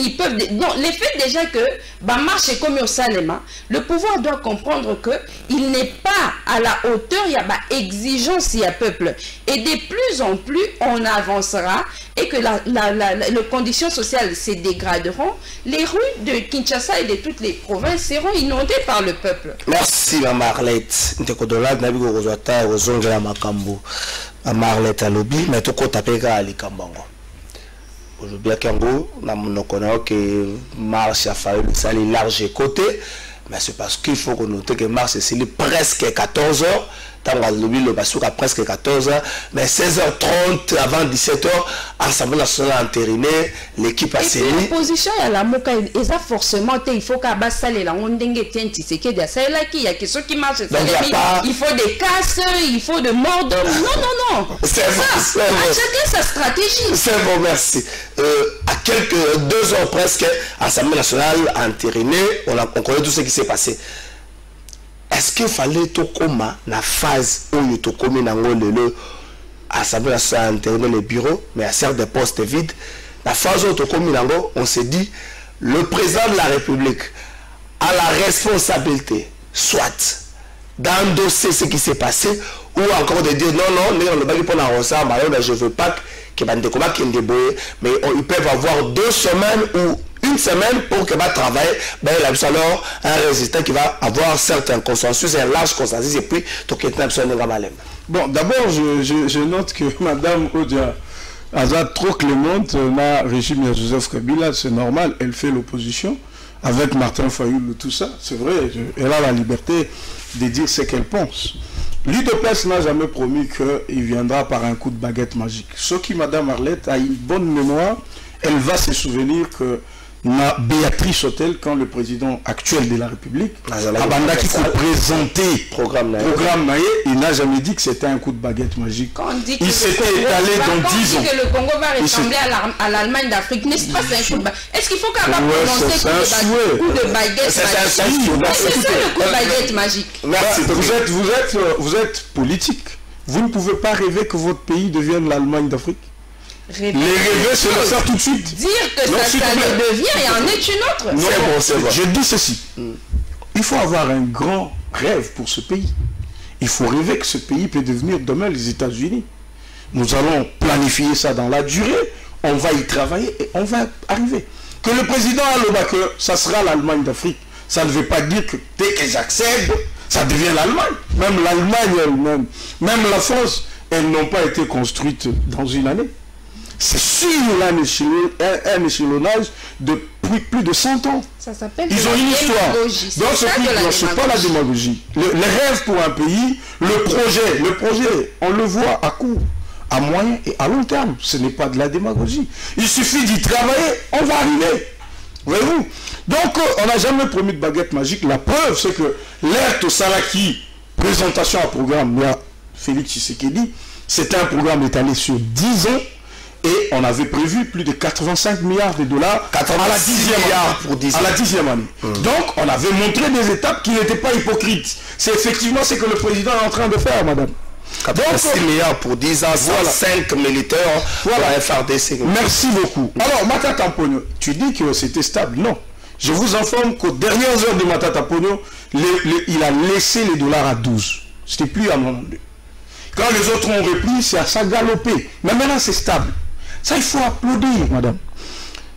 Speaker 3: ils peuvent... Donc, l'effet déjà que marche est comme au Salema, le pouvoir doit comprendre qu'il n'est pas à la hauteur, il y a exigence à peuple. Et de plus en plus, on avancera et que les conditions sociales se dégraderont. Les rues de Kinshasa et de toutes les provinces seront inondées par le peuple.
Speaker 2: Merci, Mme Arlette. Ozongela makambo Marlette alobi mais toko tapeka alikambango aujourd'hui kango na monoko na que marche a fallu ça les large côté mais c'est parce qu'il faut noter que marche c'est presque 14 h tant alobi le basuka presque 14 h mais 16h30 avant 17h Assemblée nationale entériné l'équipe a série
Speaker 3: l'opposition à la moka et ça forcément il faut qu'à basale la ondenge tienti c'est que ça là qui y a que ceux qui marchent il faut des casses il faut de morts non
Speaker 2: c'est bon
Speaker 3: chacun sa stratégie
Speaker 2: c'est bon merci à quelques 2 heures presque Assemblée nationale entériné on connaît tout ce qui s'est passé. Est-ce qu'il fallait tokoma na phase où il tokomi nango lelo Assemblée nationale entériné les bureaux mais à certains postes vides la phase où tokomi nango on s'est dit le président de la République a la responsabilité soit d'endosser ce qui s'est passé ou encore de dire non on ne va pas pour je veux pas que bandekoma qui débrouille mais ils peuvent avoir 2 semaines ou une semaine pour que va travailler il a alors un résultat qui va avoir certains consensus un large consensus et puis
Speaker 6: bon d'abord je note que Madame Odia a trop clémente na régime de Joseph Kabila, c'est normal, elle fait l'opposition avec Martin Fayulu, tout ça, c'est vrai, elle a la liberté de dire ce qu'elle pense. L'UDPS n'a jamais promis qu'il viendra par un coup de baguette magique. Ce qui, Madame Arlette, a une bonne mémoire, elle va se souvenir que Béatrice Hôtel, quand le président actuel de la République, Abanda qui présenté programme il n'a jamais dit que c'était un coup de baguette magique. Il s'était étalé dans 10 ans.
Speaker 3: Que le Congo va ressembler à l'Allemagne d'Afrique, n'est-ce pas? C'est un coup de baguette. Est-ce qu'il faut qu'elle va prononcer coup de baguette magique? C'est ça le coup de baguette magique.
Speaker 6: Merci. Vous êtes politique. Vous ne pouvez pas rêver que votre pays devienne l'Allemagne d'Afrique. Les rêver, c'est le faire tout de suite.
Speaker 3: Dire que non, ça le devient et en est une autre.
Speaker 6: Non, c'est bon. Je dis ceci. Il faut avoir un grand rêve pour ce pays. Il faut rêver que ce pays peut devenir demain les États-Unis. Nous allons planifier ça dans la durée. On va y travailler et on va arriver. Que le président a que ça sera l'Allemagne d'Afrique. Ça ne veut pas dire que dès qu'ils accèdent, ça devient l'Allemagne. Même l'Allemagne elle-même, même la France, elles n'ont pas été construites dans une année. C'est sur un échelonnage de plus de 100 ans.
Speaker 3: Ça s'appelle
Speaker 6: ils ont une histoire. Donc ce n'est pas la démagogie. Le rêve pour un pays, le projet, on le voit à court, à moyen et à long terme. Ce n'est pas de la démagogie. Il suffit d'y travailler, on va arriver. Voyez-vous? Donc on n'a jamais promis de baguette magique. La preuve, c'est que l'ère Tossalaki, présentation à programme, il y a Félix Tshisekedi, c'était un programme étalé sur 10 ans. Et on avait prévu plus de 85 milliards de dollars à la 10e année. Donc, on avait montré des étapes qui n'étaient pas hypocrites. C'est effectivement ce que le président est en train de faire, madame.
Speaker 2: 86 milliards pour 10 ans, voilà. 5 militaires pour la FRDC.
Speaker 6: Merci beaucoup. Alors, Matata Ponyo, tu dis que c'était stable. Non. Je vous informe qu'aux dernières heures de Matata Ponyo, il a laissé les dollars à 12. C'était plus à 92. Quand les autres ont repris, c'est à ça galoper. Mais maintenant, c'est stable. Ça, il faut applaudir, madame.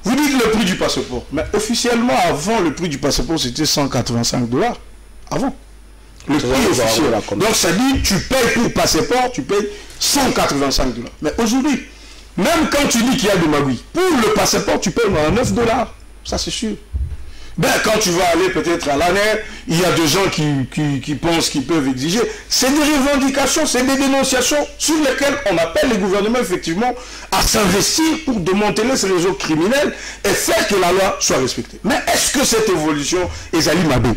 Speaker 6: Vous dites le prix du passeport. Mais officiellement, avant, le prix du passeport, c'était 185 $. Avant. Le prix officiel. Donc, ça dit, tu payes pour le passeport, tu payes 185 $. Mais aujourd'hui, même quand tu dis qu'il y a des magouilles, pour le passeport, tu payes 9 $. Ça, c'est sûr. Ben, quand tu vas aller peut-être à l'année, il y a des gens qui pensent qu'ils peuvent exiger. C'est des revendications, c'est des dénonciations sur lesquelles on appelle les gouvernements effectivement à s'investir pour démanteler ces réseaux criminels et faire que la loi soit respectée. Mais est-ce que cette évolution est Ali Mabé,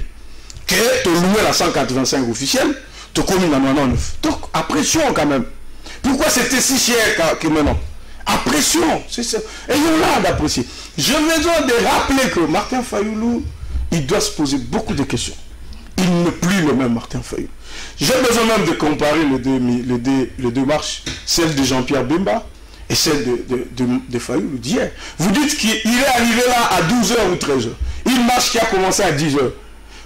Speaker 6: que tu loué la 185 officielle, tu commis la 99? Donc, à pression quand même. Pourquoi c'était si cher que maintenant? À pression, c'est ça. Ayons là d'apprécier. J'ai besoin de rappeler que Martin Fayoulou, il doit se poser beaucoup de questions. Il n'est plus le même Martin Fayoulou. J'ai besoin même de comparer les deux marches, celle de Jean-Pierre Bemba et celle de Fayoulou d'hier. Vous dites qu'il est arrivé là à 12h ou 13h. Une marche qui a commencé à 10h.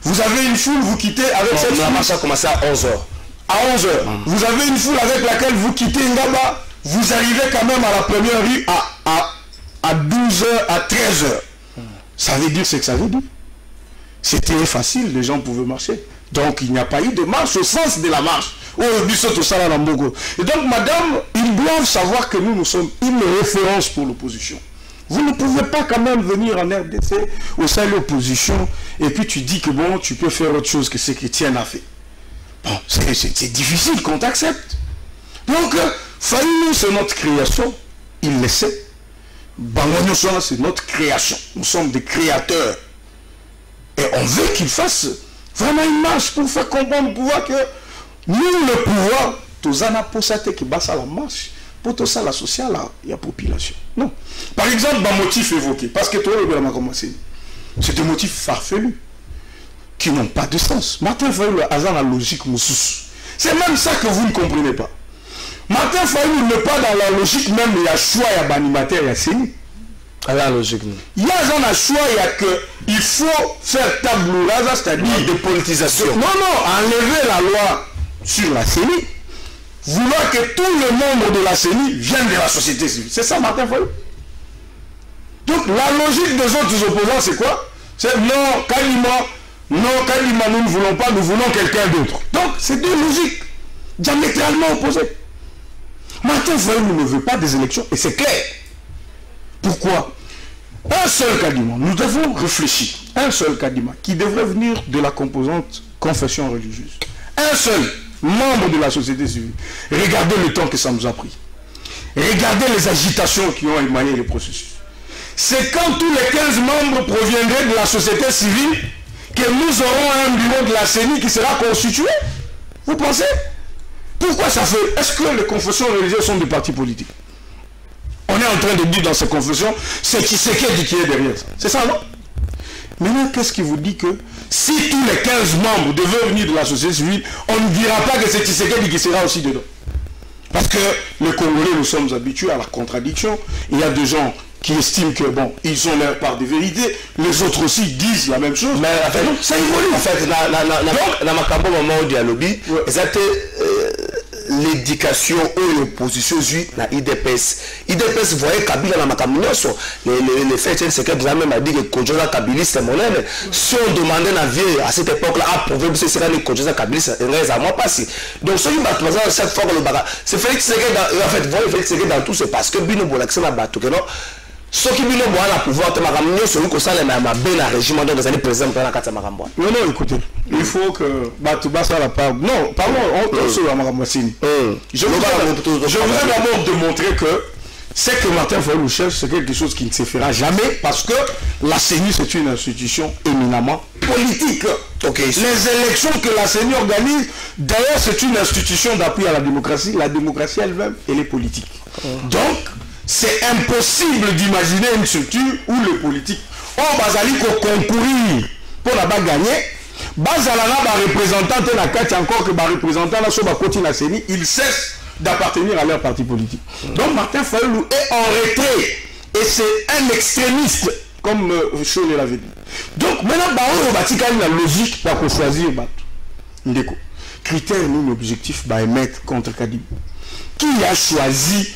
Speaker 6: Vous avez une foule, vous quittez avec cette foule.
Speaker 2: La marche a commencé à 11h.
Speaker 6: À 11h. Vous avez une foule avec laquelle vous quittez Ngaba. Vous arrivez quand même à la première rue à 12h, à 13h. Ça veut dire ce que ça veut dire. C'était facile, les gens pouvaient marcher. Donc il n'y a pas eu de marche au sens de la marche. Et donc madame, ils doivent savoir que nous sommes une référence pour l'opposition. Vous ne pouvez pas quand même venir en RDC au sein de l'opposition et puis tu dis que bon, tu peux faire autre chose que ce qu'Étienne a fait. Bon, c'est difficile qu'on t'accepte. Donc, Fayoulou, c'est notre création. Il le sait. Bangonosoa, c'est notre création. Nous sommes des créateurs. Et on veut qu'il fasse vraiment une marche pour faire comprendre au pouvoir que nous, le pouvoir, tous en apposate qui basse à la marche, pour tout ça, la sociale, il y a population. Non. Par exemple, un motif évoqué, parce que toi, le gouvernement a commencé. C'est des motifs farfelus qui n'ont pas de sens. Martin Fayoulou a la logique moussous. C'est même ça que vous ne comprenez pas. Martin Fayoulou n'est pas dans la logique même, il y a choix, il y a animateur, il y a CENI.
Speaker 2: La logique.
Speaker 6: Il y a un choix, il y a que il faut faire tableau rasa, c'est-à-dire
Speaker 2: de politisation.
Speaker 6: Non, enlever la loi sur la CENI, vouloir que tous les membres de la CENI viennent de la société civile. C'est ça Martin Fayoulou. Donc la logique des autres opposants, c'est quoi? C'est non, Kalima, nous ne voulons pas, nous voulons quelqu'un d'autre. Donc c'est deux logiques diamétralement opposées. Martin Fayoulou ne veut pas des élections et c'est clair. Pourquoi? Un seul Kadima, nous devons réfléchir. Un seul Kadima qui devrait venir de la composante confession religieuse. Un seul membre de la société civile. Regardez le temps que ça nous a pris. Regardez les agitations qui ont émaillé le processus. C'est quand tous les 15 membres proviendraient de la société civile que nous aurons un bureau de la CENI qui sera constitué. Vous pensez? Pourquoi ça fait? Est-ce que les confessions religieuses sont des partis politiques? On est en train de dire dans ces confessions, c'est Tshisekedi qui est derrière ça. C'est ça, non? Maintenant, qu'est-ce qui vous dit que si tous les 15 membres devaient venir de la société civile, on ne dira pas que c'est Tshisekedi qui sera aussi dedans? Parce que les Congolais, nous sommes habitués à la contradiction. Il y a des gens qui estiment que, bon, ils ont leur part de vérité, les autres aussi disent la même chose.
Speaker 2: Mais en fait, ça évolue. En fait, dans ma campagne, moment où il y a lobby, c'était l'éducation ou l'opposition à l'IDPS. L'IDPS voyait Kabila dans ma campagne. Les faits, c'est que vous avez même dit que Kodjola Kabila, c'est mon aime. Si on demandait la vie à cette époque-là, à prouver que c'est que Kodjola Kabila, c'est un mois passé. Donc, ce qui m'a posé chaque fois que le bagarre, c'est Félix Tshisekedi, en fait, voyez Félix Tshisekedi dans tout, c'est parce que Bino Bolaxé n'a pas tout, non? Ce qui vient de pouvoir te ramener sur le conseil, mais ma belle régime dans les années présentes dans la carte Marambo.
Speaker 6: Non, écoutez, il faut que Batouba la part. Non, pardon, on sur la Maramboissine. Je voudrais d'abord démontrer que ce que Martin Fayulu cherche, c'est quelque chose qui ne se fera jamais parce que la CENI, c'est une institution éminemment politique. Les élections que la CENI organise, d'ailleurs, c'est une institution d'appui à la démocratie. La démocratie elle-même, elle est politique. Donc, c'est impossible d'imaginer une structure où les politiques ont concourir pour la gagner. Représentant encore que représentant la CENI, ils cessent d'appartenir à leur parti politique. Donc Martin Fayulu est en retrait et c'est un extrémiste comme Cholet l'avait dit. Donc maintenant, on va la logique pour choisir Ndeko. Critère, nous, l'objectif, émettre contre Kadib. Qui a choisi,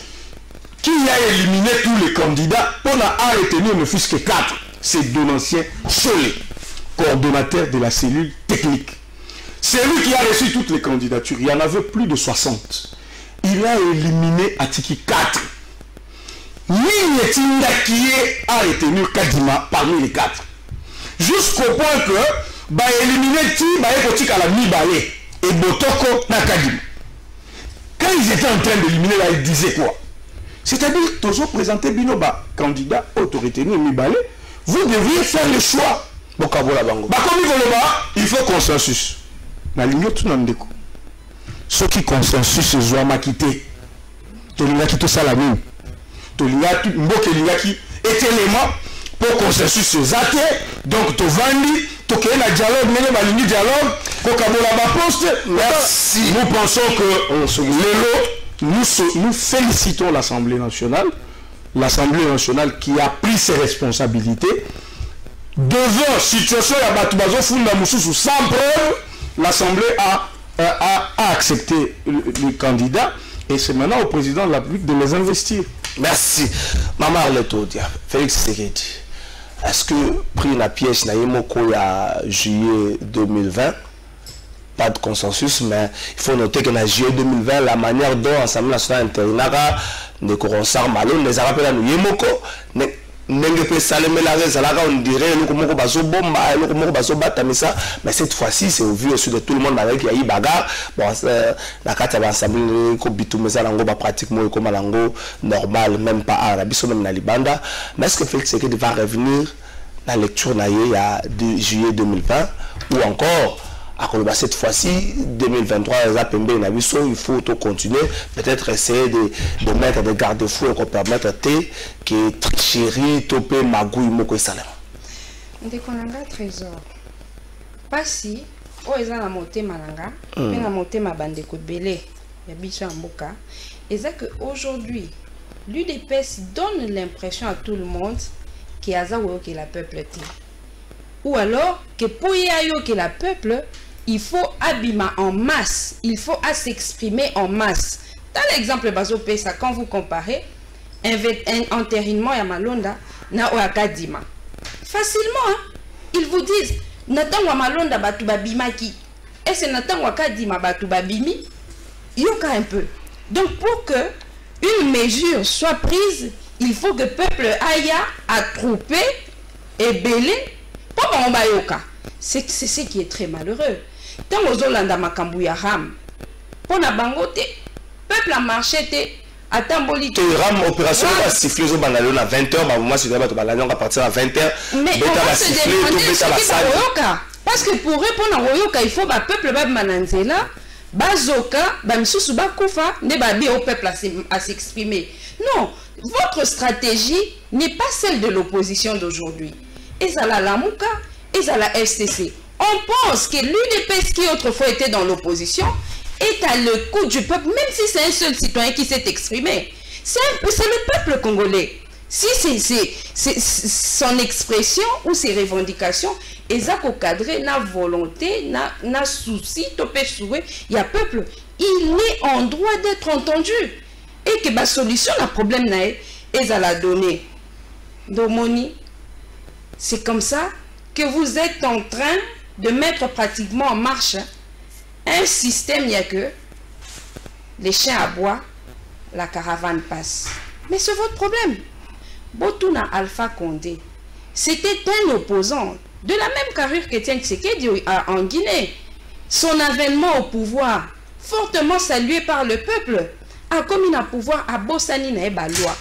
Speaker 6: qui a éliminé tous les candidats pour retenir ne fût-ce que 4. C'est Donancien Cholet, coordonnateur de la cellule technique. C'est lui qui a reçu toutes les candidatures. Il y en avait plus de 60. Il a éliminé Atiki 4. Tinda qui a retenu Kadima parmi les 4. Jusqu'au point que, éliminé Ti, à la mi-balé, et Botoko na Kadima. Quand ils étaient en train d'éliminer là, ils disaient quoi? C'est-à-dire, toujours présenter Binoba, candidat autorité mi-balé, vous devriez faire le choix. Il faut consensus. La ligne tout le monde. Ce qui consensus, c'est Zouama quitté. Tolingaki tout ça la mine. Tolingaki est élément pour consensus c'est Zate. Donc tu vandi, tu crées un dialogue, mais la ligne dialogue, merci. Nous pensons que nous félicitons l'Assemblée nationale. L'Assemblée nationale qui a pris ses responsabilités. Devant situation à Batoubazo Funda Moussou sans preuve, l'Assemblée a accepté les candidats et c'est maintenant au président de la République de les investir.
Speaker 2: Merci. Maman Arletodia, Félix Tshisekedi, est-ce que pris la pièce Naïmoko à juillet 2020, pas de consensus, mais il faut noter que dans juillet 2020, la manière dont l'Assemblée nationale interinara de Coronsar Malone les a rappelé à nous Yemoko, on dirait mais cette fois-ci c'est au vu aussi de tout le monde avec Yahi Bagar. Bon, la carte va assembler pratiquement comme normal, même pas arabe, même na Libanda. Mais est-ce que Félix Tshisekedi va revenir dans la lecture de juillet 2020 ou encore cette fois-ci 2023 il faut continuer, peut-être essayer de mettre des garde-fous pour permettre que tricherie topé magouille moko salama.
Speaker 3: Ndekonanga trésor. Pasi o eza na motema nanga, pe na motema bandeko belé ya biso mboka, eza que aujourd'hui l'UDPS donne l'impression à tout le monde que azawo que la peuple était. Ou alors que pour y que la peuple il faut abîmer en masse, il faut s'exprimer en masse. Dans l'exemple Bazo Pesa, quand vous comparez un enterrinement à Malonda na Oakadima, facilement, hein? Ils vous disent Nathan wa Malonda batu babimaki, et c'est Nathan Wakadima batu babimi, yoka un peu. Donc pour que une mesure soit prise, il faut que le peuple aille attroupé et belé pour yoka. C'est ce qui est très malheureux. Tant aux Olanda Makambu ya ram, pour na bangote, peuple a marché à Tamboli.
Speaker 2: Ram opération va siffler aux banalions à 20h, ma maman se dit à partir à 20h.
Speaker 3: Mais on va se demander ce qui va Royoka. Parce que pour répondre à Royoka, il faut que le peuple va mananzela, bazoka, bamsusu bakufa, ne babi au peuple à s'exprimer. Non, votre stratégie n'est pas celle de l'opposition d'aujourd'hui. Et ça la Lamouka, et ça la FCC. On pense que l'UDPS qui autrefois était dans l'opposition est à l'écoute du peuple, même si c'est un seul citoyen qui s'est exprimé. C'est le peuple congolais. Si c'est son expression ou ses revendications, ils ont cadré na volonté, na souci, topé souhait, il y a peuple, il est en droit d'être entendu. Et que la solution à problème nae, ils la donner. Domoni, c'est comme ça que vous êtes en train de mettre pratiquement en marche un système, il n'y a que les chiens aboient, la caravane passe. Mais c'est votre problème. Botuna Alpha Condé, c'était un opposant de la même carrure que Tiens Tshisekedi en Guinée. Son avènement au pouvoir, fortement salué par le peuple, a commis un pouvoir à Bossani na loi,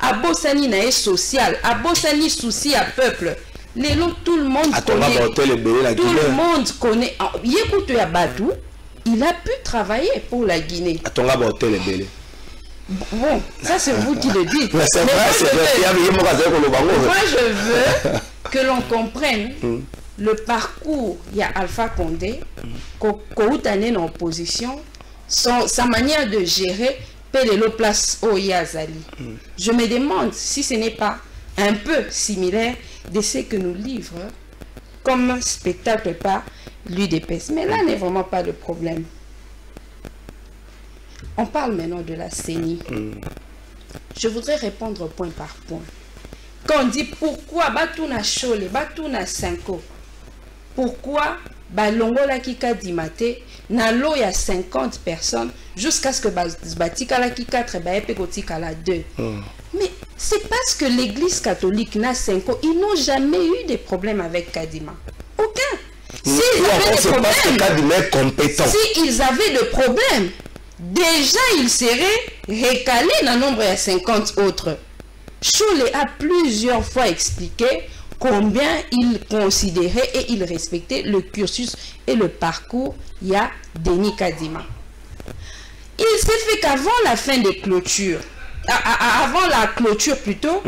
Speaker 3: à Bossani na social, à Bossani souci à peuple. Tout le monde connaît. Tout le monde connaît. Il a pu travailler pour la Guinée. Bon, ça c'est vous qui le dites. Moi je veux que l'on comprenne le parcours. Il y a Alpha Condé, Koutane en opposition, sa manière de gérer Pelelo place Oyazali. Je me demande si ce n'est pas un peu similaire de ce que nous livre comme spectacle par l'UDPS. Mais là n'est vraiment pas le problème. On parle maintenant de la CENI. Je voudrais répondre point par point. Quand on dit pourquoi Batuna Chole, Batuna Cinco, pourquoi Balongola Kika Dimate, Nalo y a 50 personnes jusqu'à ce que Batika la Kika Trebaye Kotika la 2. Mais c'est parce que l'église catholique n'a 5 ans, ils n'ont jamais eu de problème avec Kadima. Aucun. S'ils avaient des problèmes, déjà ils seraient recalés dans le nombre de 50 autres. Chole a plusieurs fois expliqué combien il considérait et il respectait le cursus et le parcours y a Denis Kadima. Il s'est fait qu'avant la fin des clôtures, avant la clôture plutôt,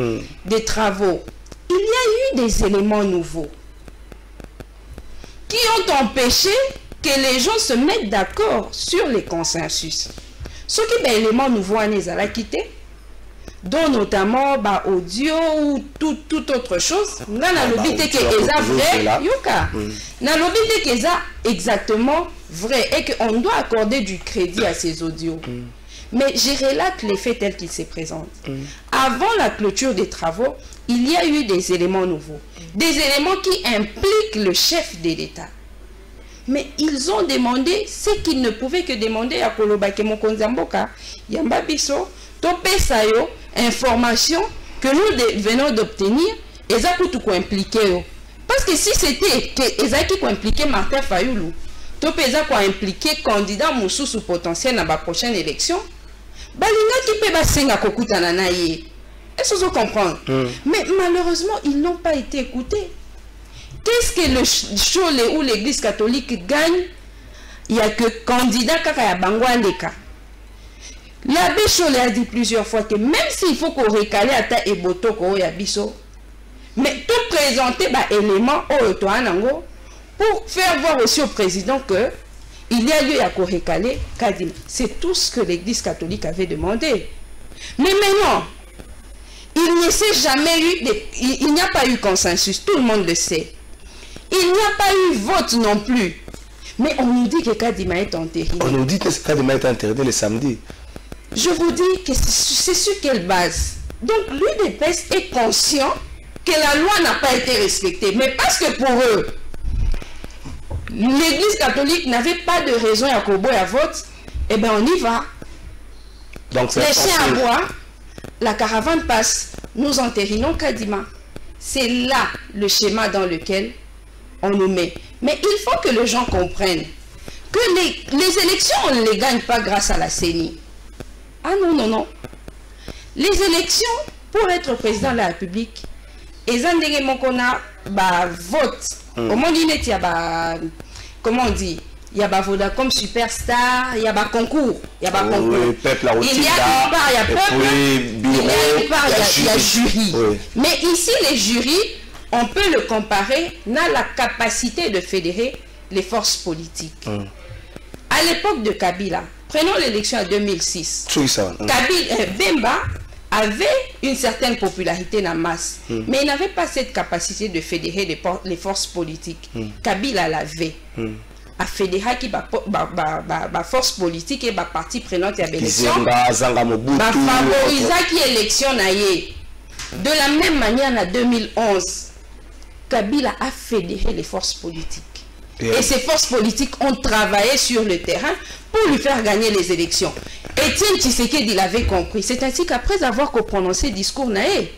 Speaker 3: des travaux, il y a eu des éléments nouveaux qui ont empêché que les gens se mettent d'accord sur les consensus. Ce qui est élément nouveau à Nezala quitté, dont notamment audio ou toute autre chose, on a l'obité que c'est vrai, Yuka. On a l'obité que c'est exactement vrai et qu'on doit accorder du crédit à ces audios. Mais je relate les faits tels qu'ils se présentent. Avant la clôture des travaux, il y a eu des éléments nouveaux. Des éléments qui impliquent le chef de l'État. Mais ils ont demandé ce qu'ils ne pouvaient que demander à Kolobake Mokonzamboka, Yamba Biso, Topé Sayo, information que nous venons d'obtenir, et ça coûte quoi impliqué. Parce que si c'était que Ezaki qui impliqué Martin Fayoulou, Topé ça quoi impliqué candidat Moussou potentiel dans la prochaine élection, Balinga qui peut basenga kokuta nanaye. Est-ce que vous comprenez? Mais malheureusement, ils n'ont pas été écoutés. Qu'est-ce que le Chole ou l'église catholique gagne? Il n'y a que candidat Kakaya Bangwa Leka. L'abbé Chole a dit plusieurs fois que même s'il faut qu'on recale à ta eboto ko yabiso, mais tout présenter élément pour faire voir aussi au président que il y a lieu à recaler Kadim. C'est tout ce que l'église catholique avait demandé. Mais maintenant, il n'y a pas eu consensus, tout le monde le sait. Il n'y a pas eu vote non plus. Mais on nous dit que Kadima est entériné.
Speaker 2: On nous dit que Kadima est entériné le samedi.
Speaker 3: Je vous dis que c'est sur quelle base? Donc l'UDPS est conscient que la loi n'a pas été respectée. Mais parce que pour eux, l'église catholique n'avait pas de raison à Kobo à vote, eh bien on y va. Donc les chiens à bois, la caravane passe, nous entérinons Kadima. C'est là le schéma dans lequel on nous met. Mais il faut que les gens comprennent que les élections, on ne les gagne pas grâce à la CENI. Ah non, non, non. Les élections, pour être président de la République, ils ont dit vote. Au monde, il y a comment on dit? Il y a Vodacom Superstar, il y a concours. Il y a concours. Il y a une part, il y a peuple. Il y a une part, il y a jury. Mais ici, les jurys, on peut le comparer, n'a la capacité de fédérer les forces politiques. À l'époque de Kabila, prenons l'élection en 2006. Bemba avait une certaine popularité dans la masse, mais il n'avait pas cette capacité de fédérer les forces politiques. Kabila l'avait. A fédérer qui force politique et parti prenante à l'élection. Favoriser qui élection de la même manière en 2011, Kabila a fédéré les forces politiques. Et ces forces politiques ont travaillé sur le terrain pour lui faire gagner les élections. Etienne Tshisekedi l'avait compris. C'est ainsi qu'après avoir prononcé le discours naé,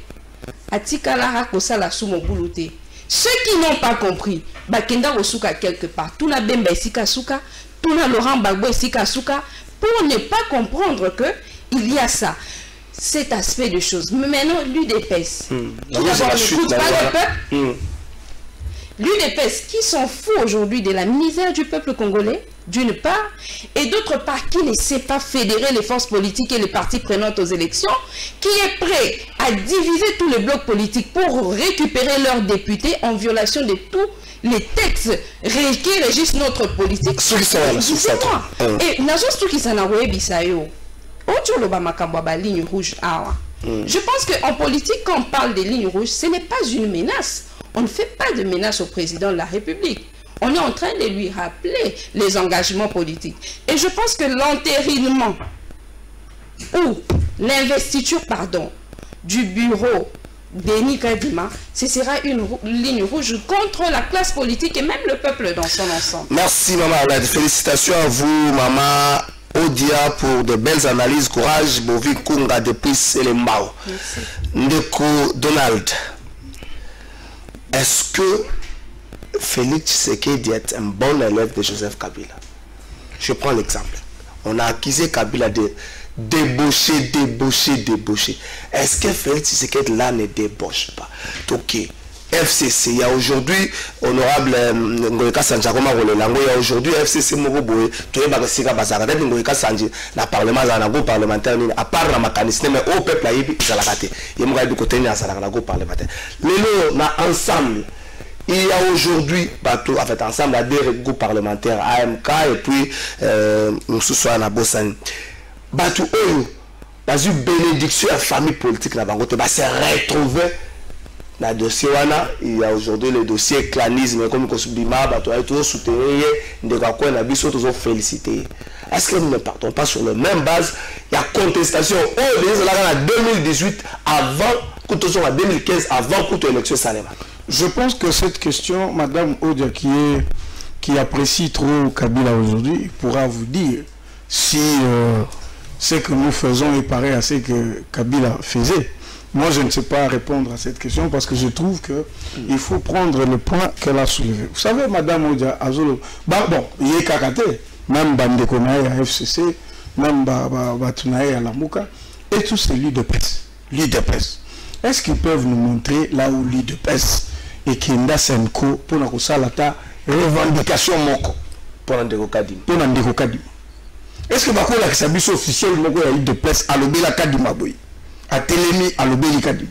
Speaker 3: ceux qui n'ont pas compris, Bakenda Osuka quelque part, Tuna Bemba Esika Suka, Tuna Laurent Gbagbo Esika Suka, pour ne pas comprendre que il y a ça, cet aspect de choses. Mais maintenant, l'UDPS, tout d'abord n'écoute pas le peuple. L'UDPS qui s'en fout aujourd'hui de la misère du peuple congolais, d'une part, et d'autre part, qui ne sait pas fédérer les forces politiques et les partis prenantes aux élections, qui est prêt à diviser tous les blocs politiques pour récupérer leurs députés en violation de tous les textes qui régissent notre politique. Et je pense qu'en politique, quand on parle des lignes rouges, ce n'est pas une menace. On ne fait pas de menace au président de la République. On est en train de lui rappeler les engagements politiques. Et je pense que l'entérinement ou l'investiture, du bureau Denis Kadima, ce sera une ligne rouge contre la classe politique et même le peuple dans son ensemble.
Speaker 2: Merci maman Aulade. Félicitations à vous maman Odia pour de belles analyses. Courage, Bovi Kunga depuis Selembao. Ndeko Donald. Est-ce que Félix Tshisekedi est un bon élève de Joseph Kabila? Je prends l'exemple. On a accusé Kabila de débaucher. Est-ce que Félix Tshisekedi là ne débauche pas? Ok. FCC, il y a aujourd'hui, honorable Ngoyeka Sanjakoma Rolelango, il y a aujourd'hui FCC Mogoboe, tu es Bagasika Bazara, Ngoyeka Sanji, la parlement, la go parlementaire, à part la mécanisme, mais au peuple, il y a la raté. Il y a du côté de la go parlementaire. Mais nous, ensemble, il y a aujourd'hui, en fait, ensemble, il y a des groupes parlementaires, AMK, et puis, nous sommes à Bossani. Batou Oyo, dans une bénédiction à la famille politique, là-bas, c'est retrouvé. Dans le dossier, il y a aujourd'hui le dossier clanisme, comme Kosubima, Batou Oyo, toujours soutenu, de Gakoué, Nabiso, toujours félicité. Est-ce que nous ne partons pas sur la même base? Il y a contestation. Oh, en 2018, avant, en 2015, avant toute l'élection Salema.
Speaker 6: Je pense que cette question, Madame Odia, qui apprécie trop Kabila aujourd'hui, pourra vous dire si ce que nous faisons est pareil à ce que Kabila faisait. Moi, je ne sais pas répondre à cette question parce que je trouve qu'il faut prendre le point qu'elle a soulevé. Vous savez, Madame Odia, Azolo, bon, il y a Kakate, même Bandekonae à FCC, même Batunae à Lamouka, et tous ces l'UDPS. Est-ce qu'ils peuvent nous montrer là où l'UDPS et Kenda Senko pour nous salata revendication moko
Speaker 2: pour Ndeko Kadima.
Speaker 6: Est-ce que bakola que sabiso officiel moko ya l'UDPS a lobé la Kadima boy a Telemi a lobé la Kadima.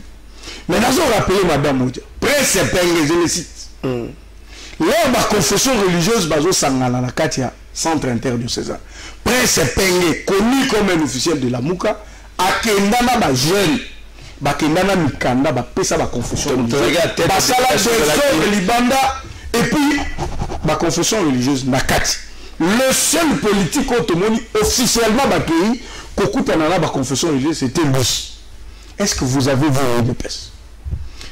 Speaker 6: Mais nous avons rappelé Madame Odia, Prince Penge, je le cite. Là, ma confession religieuse bazo sangana na Katia centre interdiocésain. Prince Penge, connu comme un officiel de la Mouka, a Kendana ba jeune. Bakendana Mikanda, Pesa ba confession religieuse. Basala de Libanda et puis ma confession religieuse Nakati. Le seul politique automoni officiellement pays Kokutanana ba confession religieuse c'était lui. Est-ce que vous avez vu l'UDPS?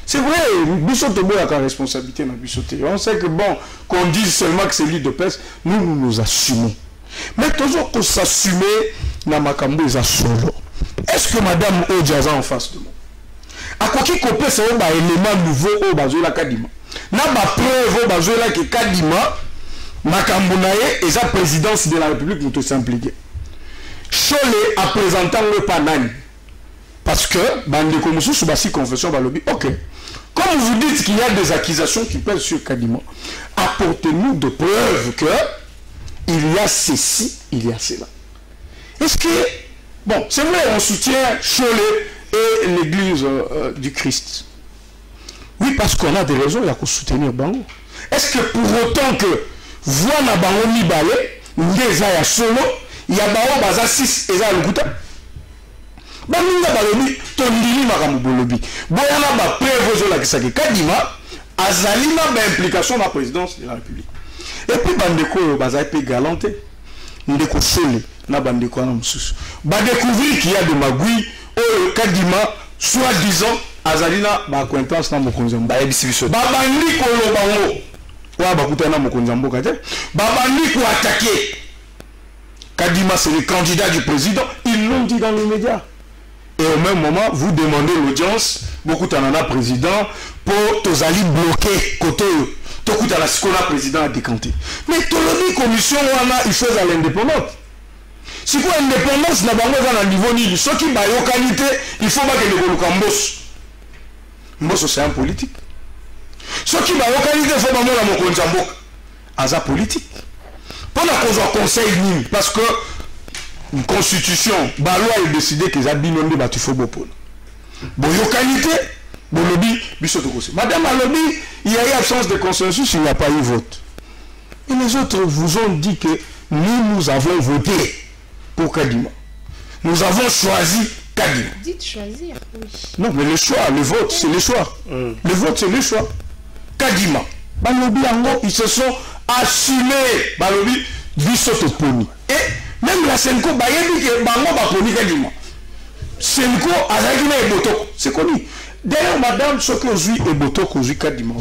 Speaker 6: C'est vrai, Bissotobo a la responsabilité dans Bissoté. On sait que bon, qu'on dise seulement que c'est l'UDPS, nous assumons. Mais toujours qu'on s'assume dans Makambo et solo. Est-ce que Madame Odjaza en face de moi? À quoi qu'il copie c'est un élément nouveau au Bazola Kadima. N'a pas preuve au Bazola que Kadima, Makambunaye et sa présidence de la République nous tous impliqués. Chole a présenté le panani. Parce que, Bande Komoussou, sous Bassi Confession, Balobi, ok. Comme vous dites qu'il y a des accusations qui pèsent sur Kadima, apportez-nous de preuves que il y a ceci, il y a cela. Est-ce que, bon, c'est vrai, on soutient Cholet et l'église du Christ. Oui, parce qu'on a des raisons, il y a qu'à soutenir Bango. Est-ce que pour autant que, voilà Bango Nibale, Ndeza ya solo, ya bao baza 6 eza lokuta. Ba minga balobi tondili makambo bolobi. Boyana ba preuve zo la kisaki Kadima azali na ba implication na présidence de la République. Et puis bandeko baza pe galanté. Ndeko sole na bandeko na mususu. Ba découvrir qu'il y a de magui au Kadima soi-disant azalina ba acquaintance na mokonzi mba yebisi biso. Ba bandi ko lobango. Wa ba kutana mokonzi mboka te. Ba bandi ko attaquer. Kadima c'est le candidat du président, ils l'ont dit dans les médias. Et au même moment, vous demandez l'audience, beaucoup de président, pour Tozali bloquer côté tout à la scola président a décanté. Mais tout le commission il fait à l'indépendance. Si quoi indépendance n'a pas un niveau ni ce qui va y qualité, il faut pas que le Cambos. Mbosso c'est un politique. Ce qui va y qualité, il faut pas que le Cambos. Aza politique. Pendant qu'on a conseil parce que une constitution, la loi est décidée que les binomés de Batufo pour. Bon, il y a qualité, bon, lobby, madame a lobby, il y a eu absence de consensus, il n'y a pas eu vote. Et les autres vous ont dit que nous avons voté pour Kadima. Nous avons choisi Kadima.
Speaker 3: Dites choisir, oui.
Speaker 6: Non, mais le choix, le vote, c'est le choix. Le vote, c'est le choix. Kadima. Balobi, ils se sont assumés. Balobi, Bissotoponi. Et même la Senko, Senko, Azagina et Botoko, c'est connu. D'ailleurs, madame, ce que j'ai et Botoko, j'ai Kadima,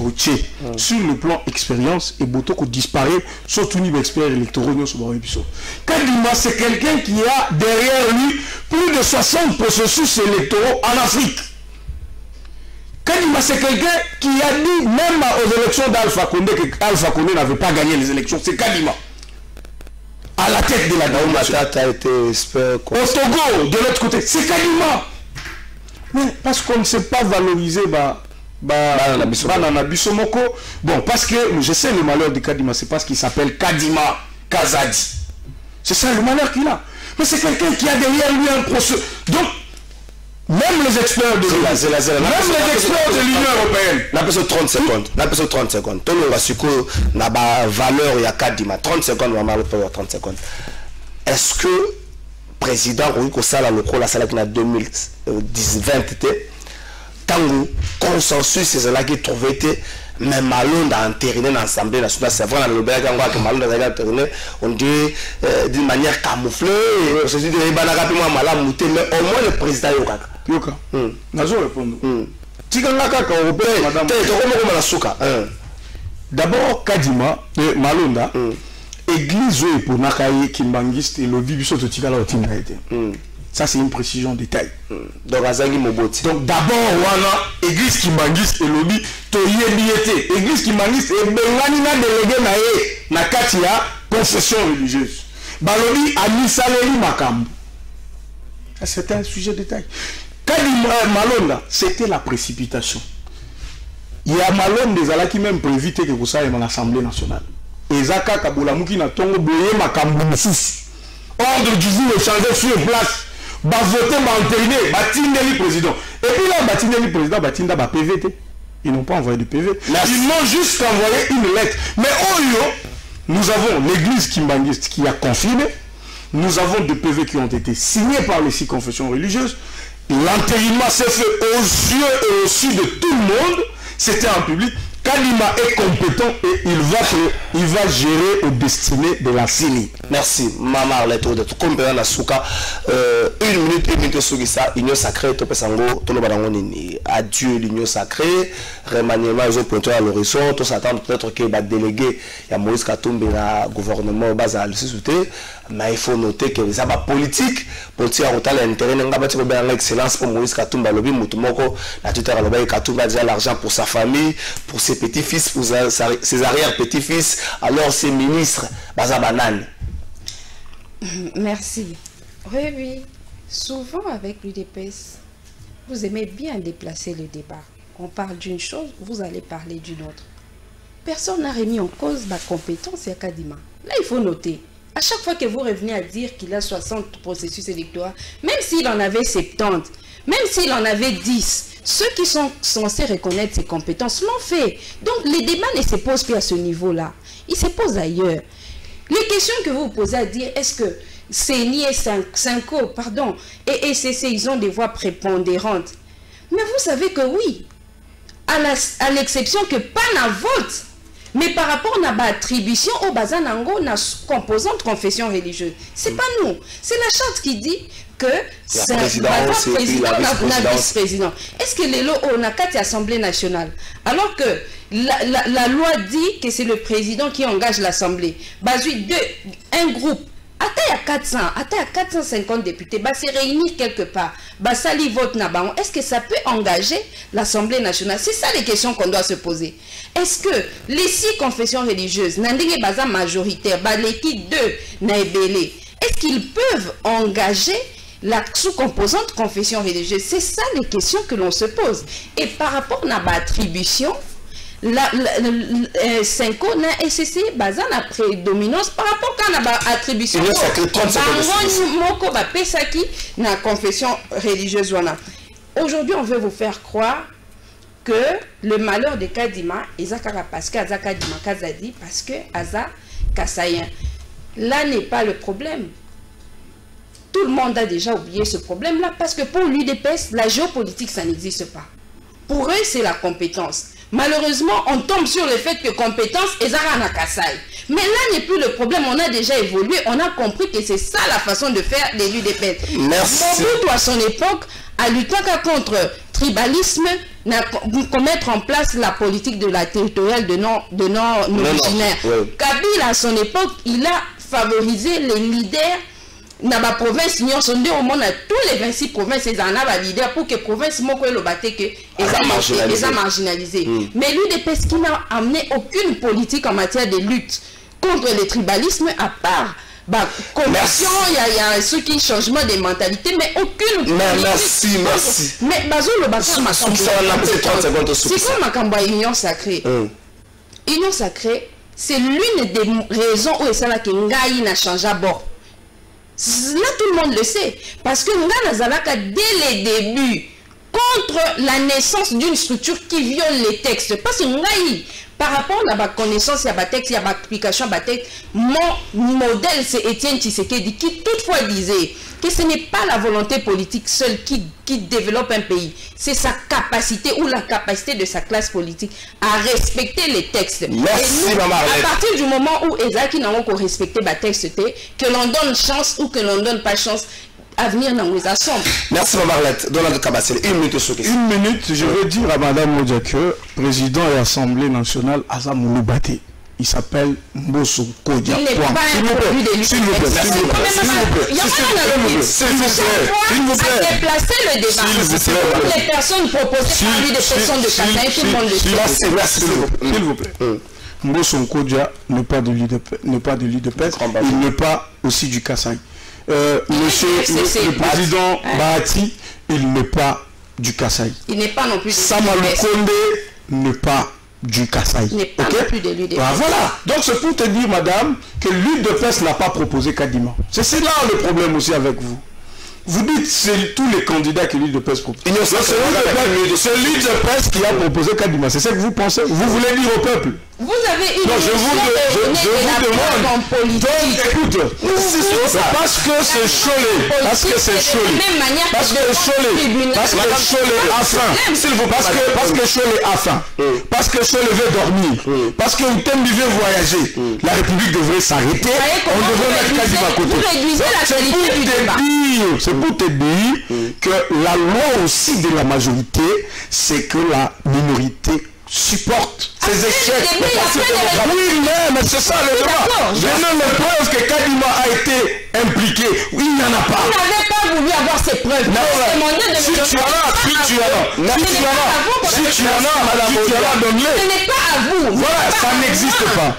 Speaker 6: sur le plan expérience, et Botoko disparaît, surtout niveau expert électoral, Kadima, c'est quelqu'un qui a derrière lui plus de 60 processus électoraux en Afrique. Kadima, c'est quelqu'un qui a dit, même aux élections d'Alpha Condé, que Alpha Condé n'avait pas gagné les élections. C'est Kadima. À la tête de la
Speaker 2: Matata a été expert.
Speaker 6: Au Togo, de l'autre côté, c'est Kadima. Mais parce qu'on ne sait pas valoriser Bisomoko. Bon, parce que je sais le malheur de Kadima, c'est parce qu'il s'appelle Kadima Kazadi. C'est ça le malheur qu'il a. Mais c'est quelqu'un qui a derrière lui un processus. Donc, même les experts de l'Union européenne.
Speaker 2: La personne 30 secondes. La personne 30 secondes. Tout le monde n'a pas valeur, il y a 4 dimanches. 30 secondes, on va faire 30 secondes. Est-ce que le président Rouyko Sala Loko, la salle qui a 2020, tant que consensus, c'est là qui trouvait même Malone dans l'entériné dans l'Assemblée nationale, c'est vrai, dans le Béga, que Malone dans l'entériné, on dit d'une manière camouflée, c'est dit mais au moins le président Yokaka.
Speaker 6: Yoka, nazo répondre. D'abord, Kadima, Malonda, église pour Nakaye, Kimbangiste et le Bibiso de Tikala au Tingaïté. Ça, c'est une précision de taille.
Speaker 2: Donc, Azali Moboti.
Speaker 6: Donc, d'abord, on a église Kimbangiste et lobby, Toye Biété. Église Kimbangiste et Benganina délégué na Katia, confession religieuse. Balobi a mis Saleri Makam. C'est un sujet de taille. Kadima Malonda, c'était la précipitation. Il y a Malone des Alaki même pour éviter que vous soyez dans l'Assemblée nationale. Et Zaka Kaboulamouki n'a tongo boye Makambousous. Ordre du jour échangé sur place. Va voter, va entériner, va tindeli président. Et puis là, va tindeli président, va tinda va PVT. Ils n'ont pas envoyé de PV. Merci. Ils n'ont juste envoyé une lettre. Mais nous avons l'église kimbangiste qui a confirmé. Nous avons des PV qui ont été signés par les 6 confessions religieuses. L'entérinement s'est fait aux yeux et au-dessus de tout le monde. C'était en public. Kadima est compétent et il va gérer au destiné de la CENI.
Speaker 2: Merci. Maman Arlette de tout compétent à Souka. 1 minute sur ça. Union sacrée, Topesango, Tolobadangonini. Adieu l'union sacrée. Remaniement, ils ont pointé à l'horizon. Tout s'attend peut-être qu'il va déléguer. Il y a Moïse Katumbi, le gouvernement au bas à le. Mais il faut noter que les abats politiques, politique à l'intérêt, n'a pas de l'excellence pour Moïse Katumbi, Lobi Moutumoko, la tutelle Lobi Katumbi a déjà l'argent pour sa famille, pour ses petits-fils, pour ses arrière-petits-fils, alors ses ministres, Bazabanan.
Speaker 3: Merci. Oui. Souvent avec l'UDPS, vous aimez bien déplacer le débat. On parle d'une chose, vous allez parler d'une autre. Personne n'a remis en cause ma compétence à Kadima. Là, il faut noter. À chaque fois que vous revenez à dire qu'il a 60 processus électoraux, même s'il en avait 70, même s'il en avait 10, ceux qui sont censés reconnaître ses compétences l'ont fait. Donc les débats ne se posent plus à ce niveau-là. Ils se posent ailleurs. Les questions que vous posez à dire, est-ce que CENI et Cinco, pardon, et ECC, ils ont des voix prépondérantes. Mais vous savez que oui, à l'exception que pas na vote, mais par rapport à l'attribution au Bazanango, na composante confession religieuse. C'est pas nous. C'est la charte qui dit que c'est un président, la vice-président. Est-ce que les lots on a 4 assemblées nationales? Alors que la loi dit que c'est le président qui engage l'assemblée. Un groupe. Il y a 400, il y a 450 députés, se réunir quelque part, sali vote na bango. Est-ce que ça peut engager l'Assemblée nationale? C'est ça les questions qu'on doit se poser. Est-ce que les 6 confessions religieuses, nandenge baza majoritaire, baleki 2 na ebele, est-ce qu'ils peuvent engager la sous-composante confession religieuse? C'est ça les questions que l'on se pose. Et par rapport à l'attribution, Cinco na SCC baza na prédominance par rapport à l'attribution moko ba pesaki na confession religieuse wana. Aujourd'hui, on veut vous faire croire que le malheur de Kadima ezakara parce que Aza Kadima Kazadi parce que Aza Kassayen. Là n'est pas le problème. Tout le monde a déjà oublié ce problème-là parce que pour l'UDPS, la géopolitique, ça n'existe pas. Pour eux, c'est la compétence. Malheureusement, on tombe sur le fait que compétence est Zara Kassai. Mais là n'est plus le problème, on a déjà évolué, on a compris que c'est ça la façon de faire des l'UDPS.
Speaker 2: Merci.
Speaker 3: Mobutu à son époque a lutté contre tribalisme, mettre en place la politique de la territoriale de non-originaire. Kabila à son époque, il a favorisé les leaders dans la province, nous sommes au monde, tous les 26 provinces, ils en ont un leader pour que les provinces soient marginalisées. Mais l'UDPS qui n'a amené aucune politique en matière de lutte contre le tribalisme, à part commission, il y a ceux qui changement de mentalité, mais aucune.
Speaker 2: Merci.
Speaker 3: Mais c'est quoi Makamba Union Sacrée? Union Sacrée, c'est l'une des raisons où ça qui n'a changé à bord. Là, tout le monde le sait. Parce que Nga Nazalaka, dès les débuts, contre la naissance d'une structure qui viole les textes. Parce que Ngaï, par rapport à la connaissance, il y a des textes, il y a des applications, mon modèle, c'est Étienne Tshisekedi, qui toutefois disait que ce n'est pas la volonté politique seule qui développe un pays. C'est sa capacité ou la capacité de sa classe politique à respecter les textes.
Speaker 2: Merci,
Speaker 3: et nous,
Speaker 2: Maman
Speaker 3: à partir du moment où Ezaki n'a pas respecté les textes, que l'on donne chance ou que l'on ne donne pas chance, à venir dans les assemblées.
Speaker 2: Merci, Maman Arlette. Donald Kabassel, 1 minute sur question. 1 minute,
Speaker 6: je veux dire à Madame Modjake, président de l'Assemblée nationale, Azam Loubate. Il s'appelle Mbosso Kodja.
Speaker 3: Il n'est pas un produit de l'UDPS.
Speaker 6: S'il vous plaît.
Speaker 3: Déplacer le débat. Les personnes proposées par l'UDPS sont de Kassaï, tout le monde le sait.
Speaker 6: Merci, s'il vous plaît. Mbosso Kodja n'est pas de l'UDPS, il n'est pas aussi du Kassaï. Monsieur le président Bahati, il n'est pas du Kassaï.
Speaker 3: Il n'est pas non plus
Speaker 6: Sama Lukonde n'est pas du Kassaï.
Speaker 3: Il n'est pas non plus de l'UDPS.
Speaker 6: Voilà. Donc c'est pour te dire, madame, que l'UDPS n'a pas proposé Kadima. C'est là le problème aussi avec vous. Vous dites c'est tous les candidats que l'UDPS propose. C'est l'UDPS qui a proposé Kadima. C'est ça que vous pensez? Vous voulez dire au peuple?
Speaker 3: Vous avez une
Speaker 6: je vous demande. Donc écoute, parce que c'est Cholé. Parce que c'est Cholé. Parce que Cholé. Parce que Cholé a faim. S'il vous plaît. Parce que Cholé a faim. Parce que Cholé veut dormir. Parce que Outem veut voyager. La République devrait s'arrêter. On devrait mettre Kadima à côté.
Speaker 3: Vous réduisez la qualité du débat.
Speaker 6: C'est pour te dire que la loi aussi de la majorité, c'est que la minorité supporte ces échecs. Oui, mais c'est ça le débat. Je donne les preuves que Kadima a été impliqué. Oui, il n'y en a pas.
Speaker 3: Vous n'avez pas voulu avoir ces preuves.
Speaker 6: Si tu en as, madame,
Speaker 3: ce n'est pas à vous.
Speaker 6: Voilà, ça n'existe pas.